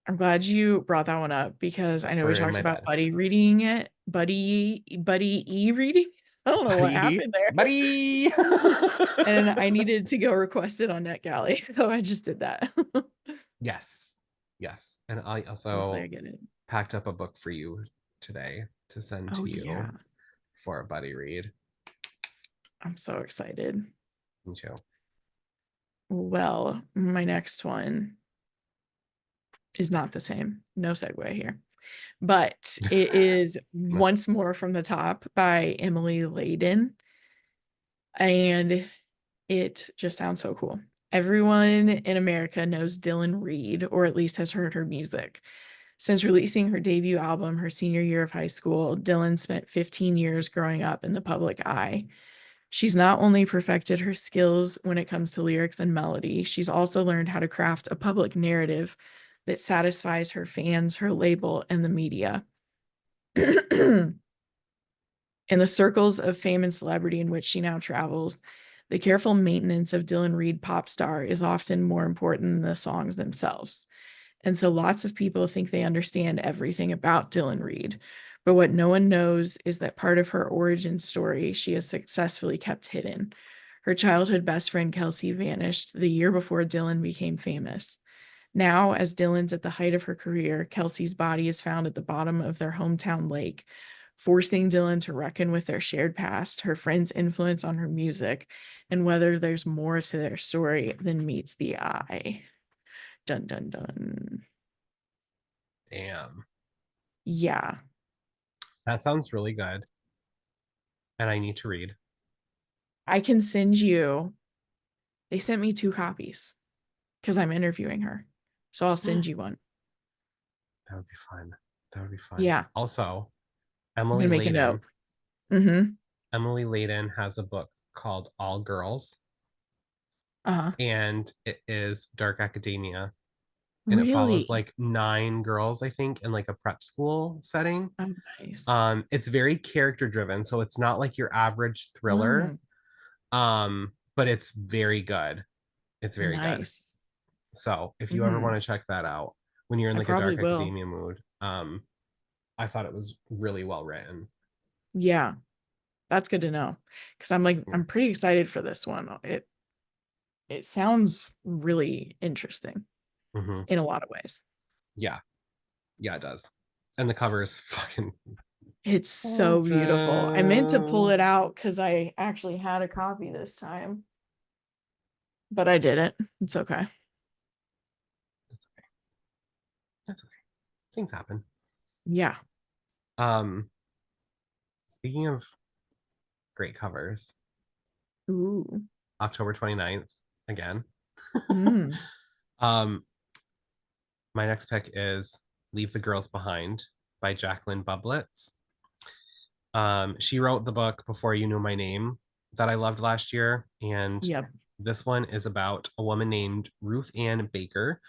I'm glad you brought that one up because I That's know we are in talked my about bed. Buddy reading it. Buddy E reading. I don't know what Buddy, happened there. buddy. And I needed to go request it on NetGalley. So I just did that. Yes. Yes. And I Hopefully I also get it. packed up a book for you today to send Oh to yeah. you for a buddy read. I'm so excited. Me too. Well, my next one is not the same. No segue here. But it is Once More from the Top by Emily Layden. And it just sounds so cool. Everyone in America knows Dylan Reed, or at least has heard her music. Since releasing her debut album her senior year of high school, Dylan spent 15 years growing up in the public eye. She's not only perfected her skills when it comes to lyrics and melody, she's also learned how to craft a public narrative that satisfies her fans, her label, and the media. In the circles of fame and celebrity in which she now travels, the careful maintenance of Dylan Reed pop star is often more important than the songs themselves. And so lots of people think they understand everything about Dylan Reed. But what no one knows is that part of her origin story she has successfully kept hidden. Her childhood best friend Kelsey vanished the year before Dylan became famous. Now, as Dylan's at the height of her career, Kelsey's body is found at the bottom of their hometown lake, forcing Dylan to reckon with their shared past, her friend's influence on her music, and whether there's more to their story than meets the eye. Dun dun dun. Damn. Yeah. That sounds really good. And I need to read. I can send you. They sent me 2 copies because I'm interviewing her. So I'll send you one. That would be fun. That would be fun. Yeah. Also, I'm gonna Emily make a Layden. note. Mm-hmm. Emily Layden has a book called All Girls, Uh-huh. and it is dark academia. And it follows Really? like 9 girls, I think, in like a prep school setting. Oh, nice. It's very character driven, so it's not like your average thriller. Mm, But it's very good. It's very good. nice. So if you ever Mm, want to check that out when you're in I like a probably dark will. academia mood, I thought it was really well written. Yeah, that's good to know. Because I'm like, Yeah. I'm pretty excited for this one. It sounds really interesting Hmm. in a lot of ways. Yeah. Yeah, it does. And the cover is fucking It's so beautiful. I meant to pull it gorgeous. out because I actually had a copy this time, but I didn't. It's okay. That's okay. That's okay. Things happen. Yeah. Um, Speaking of great covers, Ooh. October 29th, again. Mm. um, my next pick is Leave the Girls Behind by Jacqueline Bublitz. She wrote the book Before You Knew My Name that I loved last year. And Yep. this one is about a woman named Ruth Ann Baker.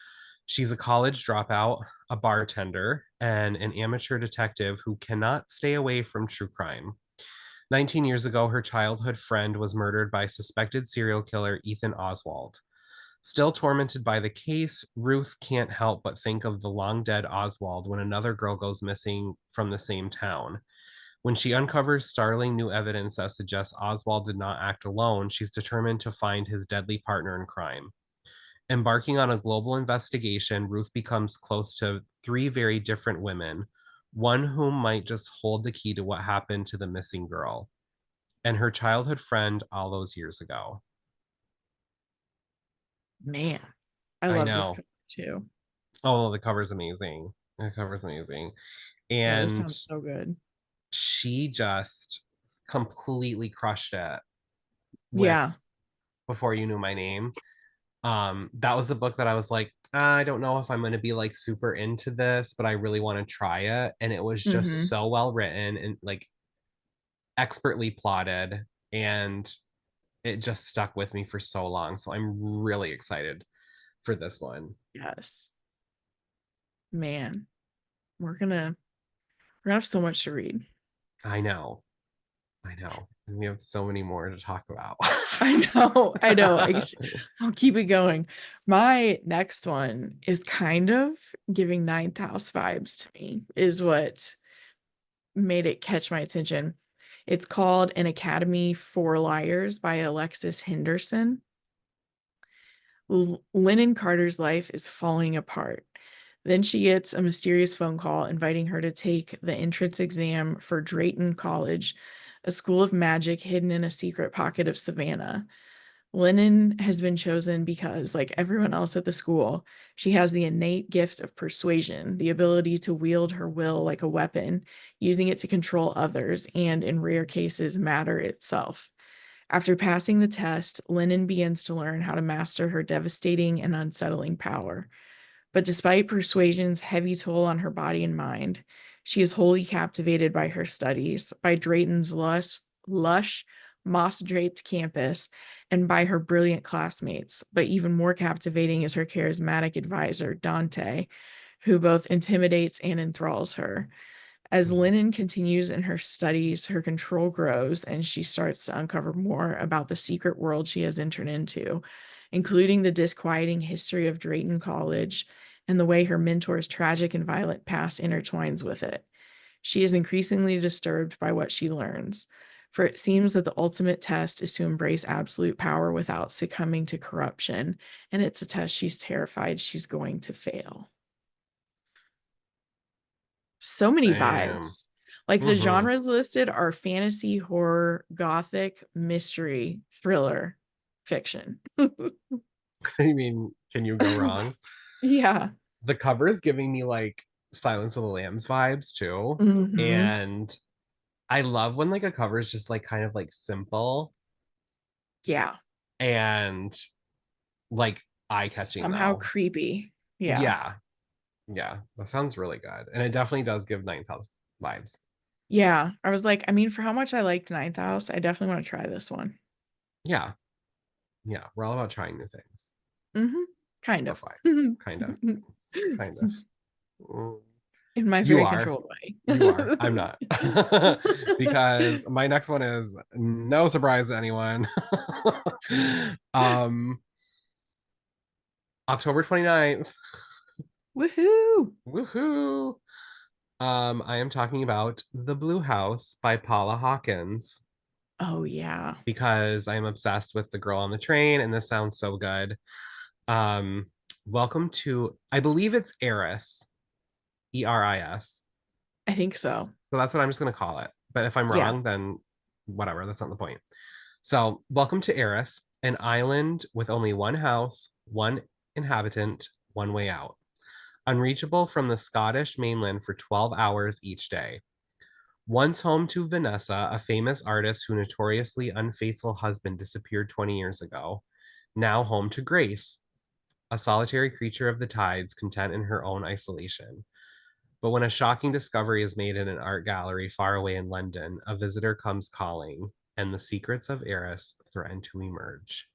She's a college dropout, a bartender, and an amateur detective who cannot stay away from true crime. 19 years ago, her childhood friend was murdered by suspected serial killer Ethan Oswald. Still tormented by the case, Ruth can't help but think of the long dead Oswald when another girl goes missing from the same town. When she uncovers startling new evidence that suggests Oswald did not act alone, she's determined to find his deadly partner in crime. Embarking on a global investigation, Ruth becomes close to 3 very different women, one whom might just hold the key to what happened to the missing girl and her childhood friend all those years ago. Man, I I love this know. cover too. Oh, the cover's amazing. The cover's amazing. Yeah, this And sounds so good. she just completely crushed it with Yeah. Before You Knew My Name. That was a book that I was like, I don't know if I'm going to be like super into this, but I really want to try it. And it was just Mm-hmm. so well written and like expertly plotted. And it just stuck with me for so long. So I'm really excited for this one. Yes. Man, we're gonna have so much to read. I know. I know. And we have so many more to talk about. I know, I know. I'll keep it going. My next one is kind of giving Ninth House vibes to me, is what made it catch my attention. It's called An Academy for Liars by Alexis Henderson. Lennon Carter's life is falling apart. Then she gets a mysterious phone call inviting her to take the entrance exam for Drayton College, a school of magic hidden in a secret pocket of Savannah. Lennon has been chosen because, like everyone else at the school, she has the innate gift of persuasion, the ability to wield her will like a weapon, using it to control others and, in rare cases, matter itself. After passing the test, Lennon begins to learn how to master her devastating and unsettling power. But despite persuasion's heavy toll on her body and mind, she is wholly captivated by her studies, by Drayton's lush, moss draped campus, and by her brilliant classmates. But even more captivating is her charismatic advisor, Dante, who both intimidates and enthralls her. As Lennon continues in her studies, her control grows and she starts to uncover more about the secret world she has entered into, including the disquieting history of Drayton College and the way her mentor's tragic and violent past intertwines with it. She is increasingly disturbed by what she learns, for it seems that the ultimate test is to embrace absolute power without succumbing to corruption, and it's a test she's terrified she's going to fail. So many Damn. vibes. Like the Mm-hmm. genres listed are fantasy, horror, gothic, mystery, thriller, fiction. I mean, can you go wrong? Yeah. The cover is giving me like Silence of the Lambs vibes too. Hmm. And I love when like a cover is just like kind of like simple Yeah. and like eye catching Somehow though. creepy. Yeah. Yeah. Yeah. That sounds really good. And it definitely does give Ninth House vibes. Yeah. I was like, I mean, for how much I liked Ninth House, I definitely want to try this one. Yeah. Yeah. We're all about trying new things. Hmm. Kind of. Bookwise. In Kind of. Kind of. Mm. my You very are. controlled way. You are. I'm not. Because my next one is no surprise to anyone. um October 29th. Woohoo. Woohoo. I am talking about The Blue House by Paula Hawkins Oh, yeah. because I'm obsessed with The Girl on the Train and this sounds so good. Um, welcome to, I believe it's Eris, Eris. I think so. So that's what I'm just going to call it. But if I'm Yeah. wrong, then whatever, that's not the point. So, welcome to Eris, an island with only one house, one inhabitant, one way out. Unreachable from the Scottish mainland for 12 hours each day. Once home to Vanessa, a famous artist whose notoriously unfaithful husband disappeared 20 years ago. Now home to Grace, a solitary creature of the tides, content in her own isolation. But when a shocking discovery is made in an art gallery far away in London, a visitor comes calling, and the secrets of Eris threaten to emerge.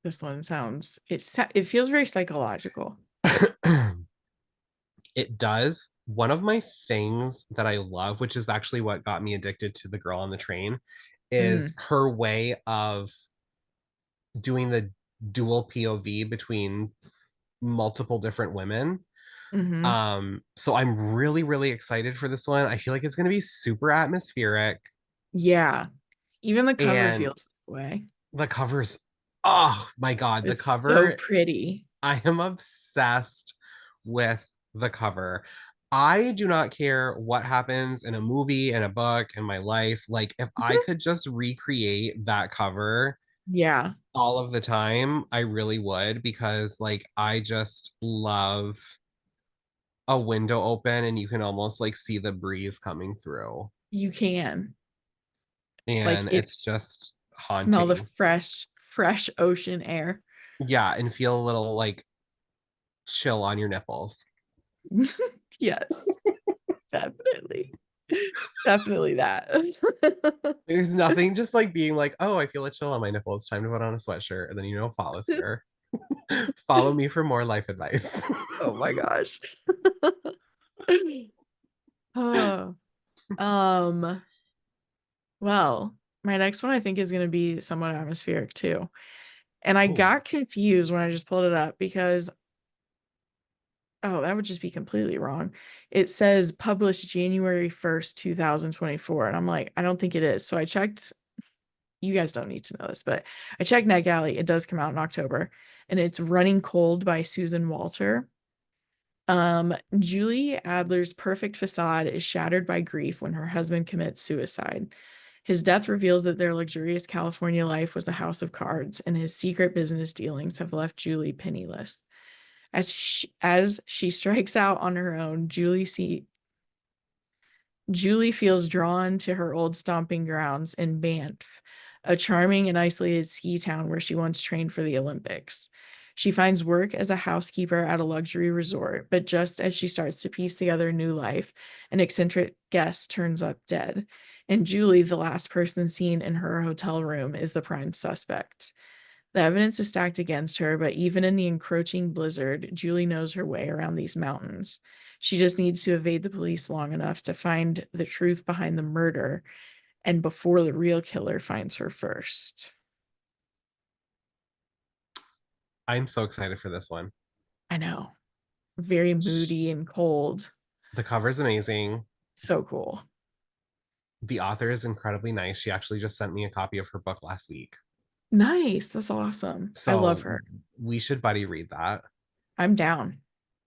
This one sounds it feels very psychological. It does. One of my things that I love, which is actually what got me addicted to The Girl on the Train, is Mm. her way of doing the dual POV between multiple different women. Hmm. So I'm really, really excited for this one. I feel like it's going to be super atmospheric Yeah. Even the cover and feels that way. the covers, oh my God, the It's so cover, pretty. I am obsessed with the cover. I do not care what happens in a movie, in a book, in my life. Like, if I could just recreate that cover Yeah. all of the time, I really would because, like, I just love a window open and you can almost like see the breeze coming through. You can. Like And it it's just smell the haunting. fresh ocean air. Yeah, and feel a little like chill on your nipples. Yes. Definitely. Definitely that. There's nothing just like being like, oh, I feel a chill on my nipples. Time to put on a sweatshirt. And then follows here. Follow me for more life advice. Oh my gosh. Oh. Um, well, my next one I think is going to be somewhat atmospheric too. And I Ooh. got confused when I just pulled it up because Oh, that would just be completely wrong. It says published January 1st, 2024. And I'm like, I don't think it is. So I checked. You guys don't need to know this, but I checked NetGalley. It does come out in October. And it's Running Cold by Susan Walter. Julie Adler's perfect facade is shattered by grief when her husband commits suicide. His death reveals that their luxurious California life was a house of cards, and his secret business dealings have left Julie penniless. As she strikes out on her own, Julie feels drawn to her old stomping grounds in Banff, a charming and isolated ski town where she once trained for the Olympics. She finds work as a housekeeper at a luxury resort, but just as she starts to piece together a new life, an eccentric guest turns up dead. And Julie, the last person seen in her hotel room, is the prime suspect. The evidence is stacked against her, but even in the encroaching blizzard, Julie knows her way around these mountains. She just needs to evade the police long enough to find the truth behind the murder and before the real killer finds her first. I'm so excited for this one. I know. Very moody and cold. The cover is amazing. So cool. The author is incredibly nice. She actually just sent me a copy of her book last week. Nice. That's awesome. I love So her. we should buddy read that. I'm down.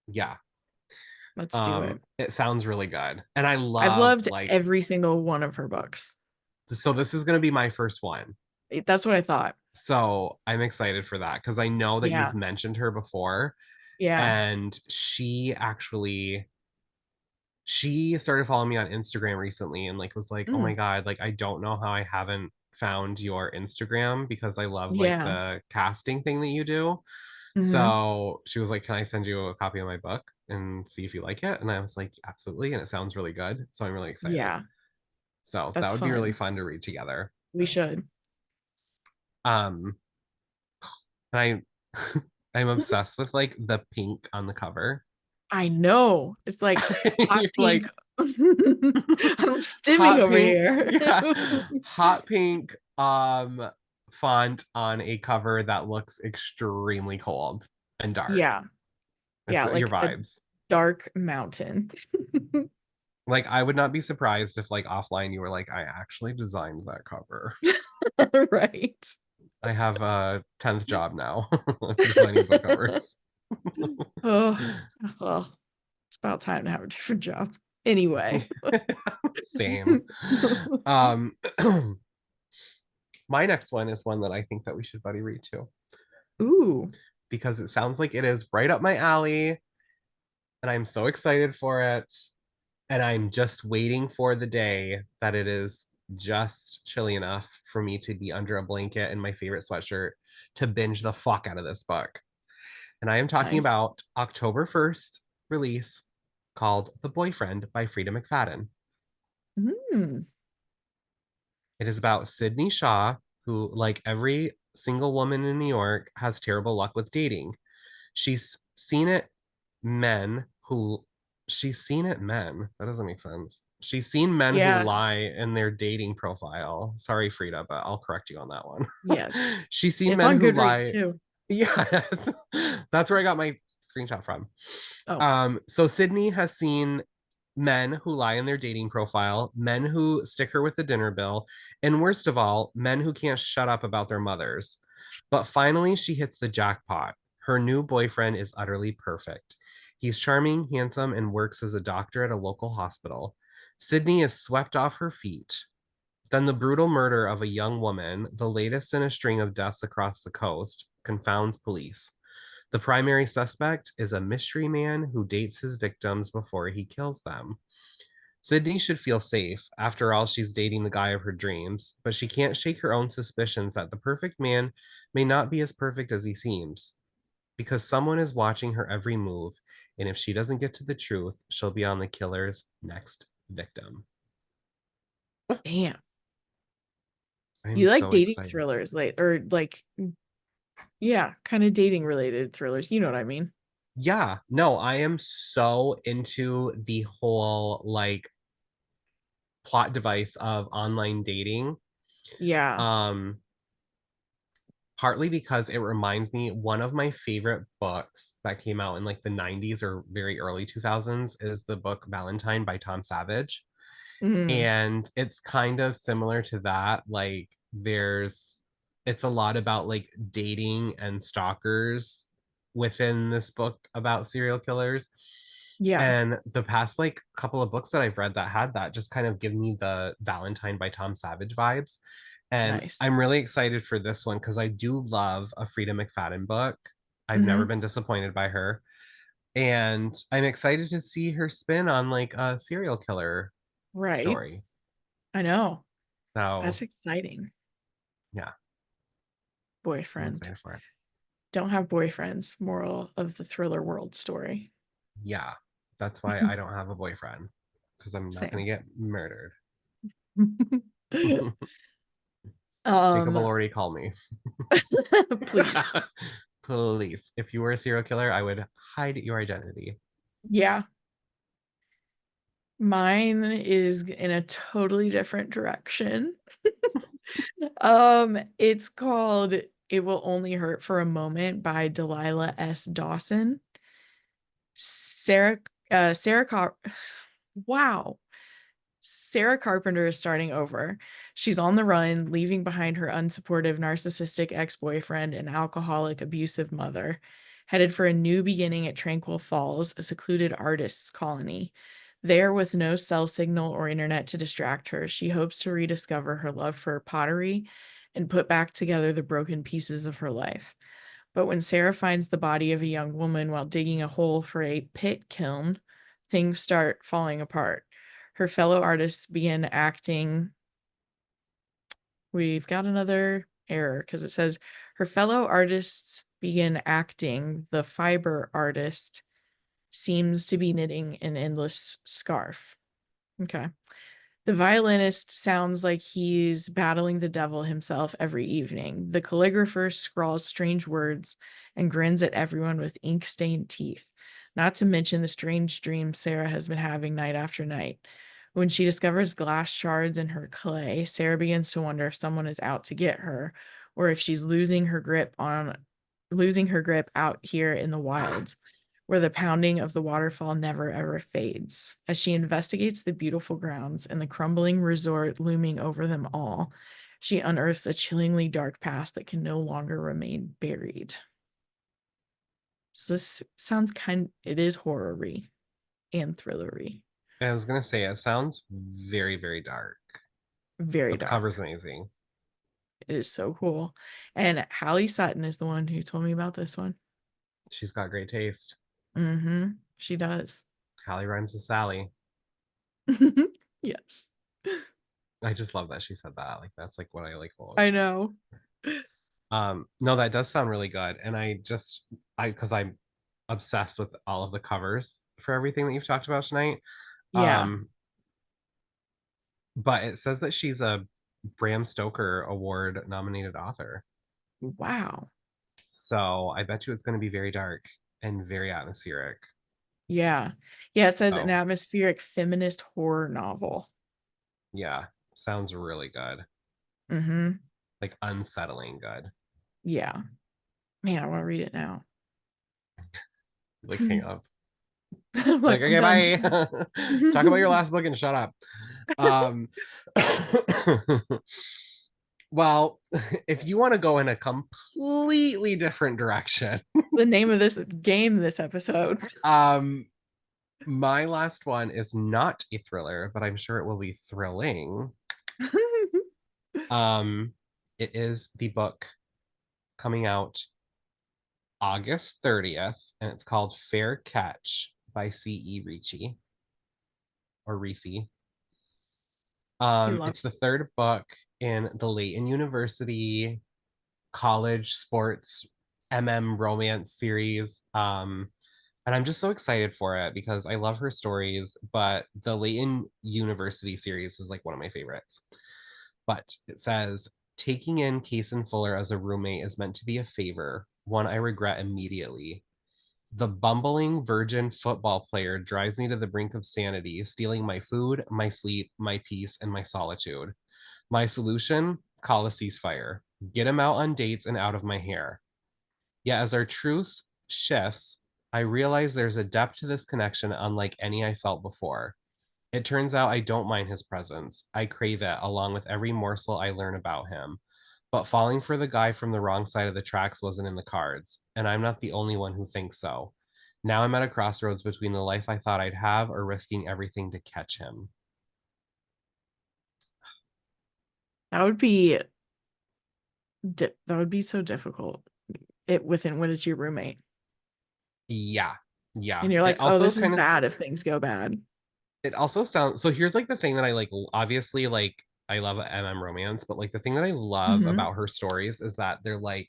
Yeah. Let's do it. It sounds really good. And I I've love loved like every single one of her books. so this is gonna be my first one. That's what I thought. So I'm excited for that because I know that you've Yeah. mentioned her before. Yeah. And she started following me on Instagram recently and like was like, oh my Mm. God, like I don't know how I haven't found your Instagram because I love like Yeah. the casting thing that you do. Hmm. So she was like, can I send you a copy of my book and see if you like it? And I was like, absolutely. And it sounds really good. So I'm really excited. Yeah. So that That's would be really fun. fun to read together. We should. Um, and I'm obsessed with like the pink on the cover. I know. It's like hot You're pink. like I'm stimming hot over pink, here. yeah, hot pink font on a cover that looks extremely cold and dark. Yeah. It's Yeah, your like a vibes. dark mountain. Like I would not be surprised if like offline you were like, I actually designed that cover. Right. I have a 10th job now, designing book covers. Oh, well, it's about time to have a different job. Anyway. Same. Um, my next one is one that I think that we should buddy read too, Ooh, because it sounds like it is right up my alley, and I'm so excited for it. And I'm just waiting for the day that it is just chilly enough for me to be under a blanket in my favorite sweatshirt to binge the fuck out of this book. And I am talking nice. about October 1st release called The Boyfriend by Frida McFadden. Mm, It is about Sydney Shaw, who, like every single woman in New York, has terrible luck with dating. She's seen it men who she's seen it men. That doesn't make sense. She's seen men who yeah, lie in their dating profile. Sorry, Frida, but I'll correct you on that one. yes. She's seen It's men on who Goodreads lie. too. Yes. That's where I got my screenshot from. Oh, So Sydney has seen men who lie in their dating profile, men who stick her with the dinner bill, and worst of all, men who can't shut up about their mothers. But finally, she hits the jackpot. Her new boyfriend is utterly perfect. He's charming, handsome, and works as a doctor at a local hospital. Sydney is swept off her feet. Then the brutal murder of a young woman, the latest in a string of deaths across the coast, confounds police. The primary suspect is a mystery man who dates his victims before he kills them. Sydney should feel safe. After all, she's dating the guy of her dreams, but she can't shake her own suspicions that the perfect man may not be as perfect as he seems. Because someone is watching her every move, and if she doesn't get to the truth, she'll be on the killer's next victim. damn. I'm You like so dating excited. thrillers, like, or like, yeah, kind of dating related thrillers. You know what I mean? Yeah, no, I am so into the whole like plot device of online dating. Yeah. Um, partly because it reminds me one of my favorite books that came out in like the 90s or very early 2000s is the book Valentine by Tom Savage. Mm, And it's kind of similar to that. Like it's a lot about like dating and stalkers within this book about serial killers. yeah, And the past like couple of books that I've read that had that just kind of give me the Valentine by Tom Savage vibes. And nice. I'm really excited for this one because I do love a Frida McFadden book. I've never Hmm. been disappointed by her. And I'm excited to see her spin on like a serial killer Right. story. I know. That's So exciting. yeah, I'm Boyfriend. excited for it. Don't have boyfriends. Moral of the thriller world story. Yeah, that's why I don't have a boyfriend because I'm not gonna Same. get murdered. Jacob will Um, already call me. please. Please, if you were a serial killer, I would hide your identity. Yeah. Mine is in a totally different direction. It's called It Will Only Hurt for a Moment by Delilah S. Dawson. Sarah Sarah wow. Sarah Carpenter is starting over. She's on the run, leaving behind her unsupportive, narcissistic ex boyfriend and alcoholic, abusive mother, headed for a new beginning at Tranquil Falls, a secluded artists' colony. There, with no cell signal or internet to distract her, she hopes to rediscover her love for pottery and put back together the broken pieces of her life. But when Sarah finds the body of a young woman while digging a hole for a pit kiln, things start falling apart. Her fellow artists begin acting. We've got another error because it says her fellow artists begin acting. The fiber artist seems to be knitting an endless scarf. Okay. The violinist sounds like he's battling the devil himself every evening. The calligrapher scrawls strange words and grins at everyone with ink stained teeth, not to mention the strange dreams Sarah has been having night after night. When she discovers glass shards in her clay, Sarah begins to wonder if someone is out to get her or if she's losing her grip out here in the wilds where the pounding of the waterfall never ever fades. As she investigates the beautiful grounds and the crumbling resort looming over them all, she unearths a chillingly dark past that can no longer remain buried. So this sounds it is horror-y and thriller-y. I was gonna say it sounds very, very dark, Very but the cover's dark. amazing. It is so cool. And Hallie Sutton is the one who told me about this one. She's got great taste. Mm-hmm. She does. Hallie rhymes with Sally. Yes. I just love that she said that. Like that's like what I like I most. know. No, that does sound really good. And I because I'm obsessed with all of the covers for everything that you've talked about tonight. Yeah. Um, but it says that she's a Bram Stoker Award nominated author. Wow. So I bet you it's going to be very dark and very atmospheric. Yeah. Yeah, it says an So atmospheric feminist horror novel. yeah, sounds really good. Mm-hmm. Like unsettling good. Yeah. Man, I want to read it now. Like hang up. I'm Like, like, I'm okay, done. bye. Talk about your last book and shut up. Um well, if you want to go in a completely different direction, The name of this game this episode. um my last one is not a thriller, but I'm sure it will be thrilling. Um, it is the book coming out August 30th, and it's called Fair Catch by C.E. Ricci or Ricci. I love It's the third book in the Layton University college sports romance series. And I'm just so excited for it because I love her stories, but the Layton University series is like one of my favorites. But it says, taking in Kason Fuller as a roommate is meant to be a favor, one I regret immediately. The bumbling virgin football player drives me to the brink of sanity, stealing my food, my sleep, my peace, and my solitude. My solution? Call a ceasefire. Get him out on dates and out of my hair. Yet as our truce shifts, I realize there's a depth to this connection unlike any I felt before. It turns out I don't mind his presence. I crave it along with every morsel I learn about him. But falling for the guy from the wrong side of the tracks wasn't in the cards, and I'm not the only one who thinks so. Now I'm at a crossroads between the life I thought I'd have or risking everything to catch him. That would be that would be so difficult. It within when it's your roommate. Yeah. Yeah. And you're It like, oh, also this is kind of bad if things go bad. it also sounds so here's like the thing that I like obviously like I love romance, but like the thing that I love Mm-hmm. about her stories is that they're like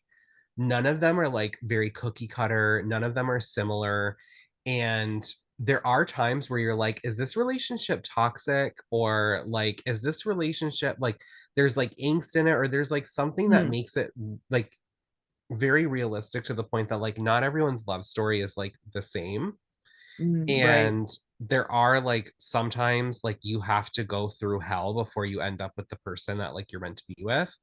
none of them are like very cookie cutter, none of them are similar. And there are times where you're like, is this relationship toxic? Or like, is this relationship like there's like angst in it, or there's like something that Mm, makes it like very realistic to the point that like not everyone's love story is like the same. right. And there are like sometimes like you have to go through hell before you end up with the person that like you're meant to be with.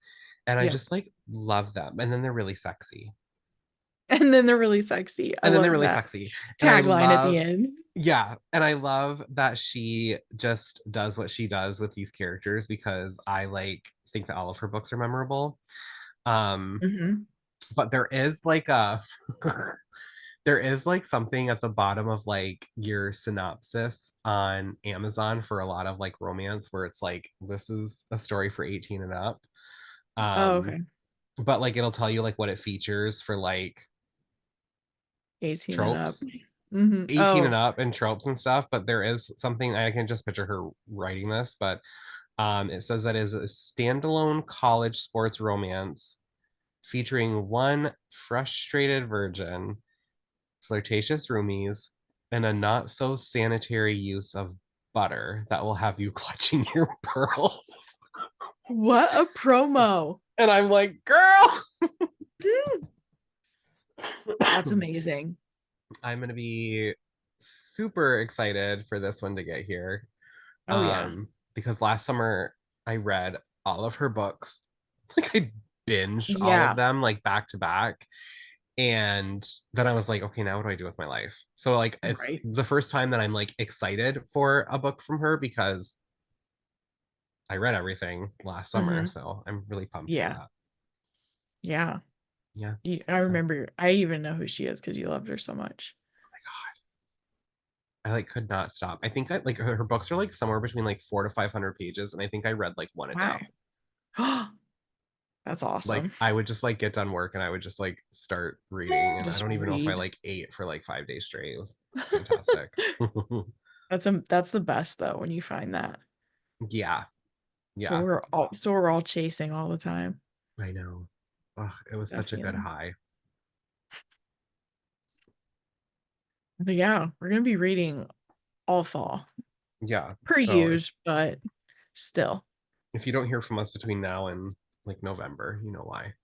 And I Yeah. just like love them. And then they're really sexy. And then they're really sexy. I And then they're love really that sexy. And I tagline at the love, end. yeah. And I love that she just does what she does with these characters because I like think that all of her books are memorable. Um, Hmm. but there is like a there is like something at the bottom of like your synopsis on Amazon for a lot of like romance where it's like this is a story for 18 and up. Oh, Um, okay. but like it'll tell you like what it features for like 18 and up. tropes, Hmm. 18 and Oh, up and tropes and stuff. But there is something I can just picture her writing this, but it says that is a standalone college sports romance featuring one frustrated virgin, flirtatious roomies, and a not so sanitary use of butter that will have you clutching your pearls. what a promo. And I'm like, girl, Mm, that's amazing. I'm gonna be super excited for this one to get here. Oh, yeah. Because last summer I read all of her books. Like I binged all of Yeah. them like back to back. And then I was like, okay, now what do I do with my life? So like it's Right. the first time that I'm like excited for a book from her because I read everything last summer. Hmm. So I'm really pumped for Yeah. that. Yeah. Yeah. I So remember, I even know who she is because you loved her so much. I like could not stop. I think I like her books are like somewhere between like 400 to 500 pages, and I think I read like one a day. Wow. That's Like awesome. I would just like get done work and I would just like start reading, and I Just don't even know if I read. like ate for like 5 days straight. It was fantastic. That's the best though when you find that. Yeah, So yeah, we're all chasing all the time. I know. Ugh, it was That such a good feeling. high. But yeah, we're gonna be reading all fall. Yeah. Per So use, but still. if you don't hear from us between now and like November, you know why.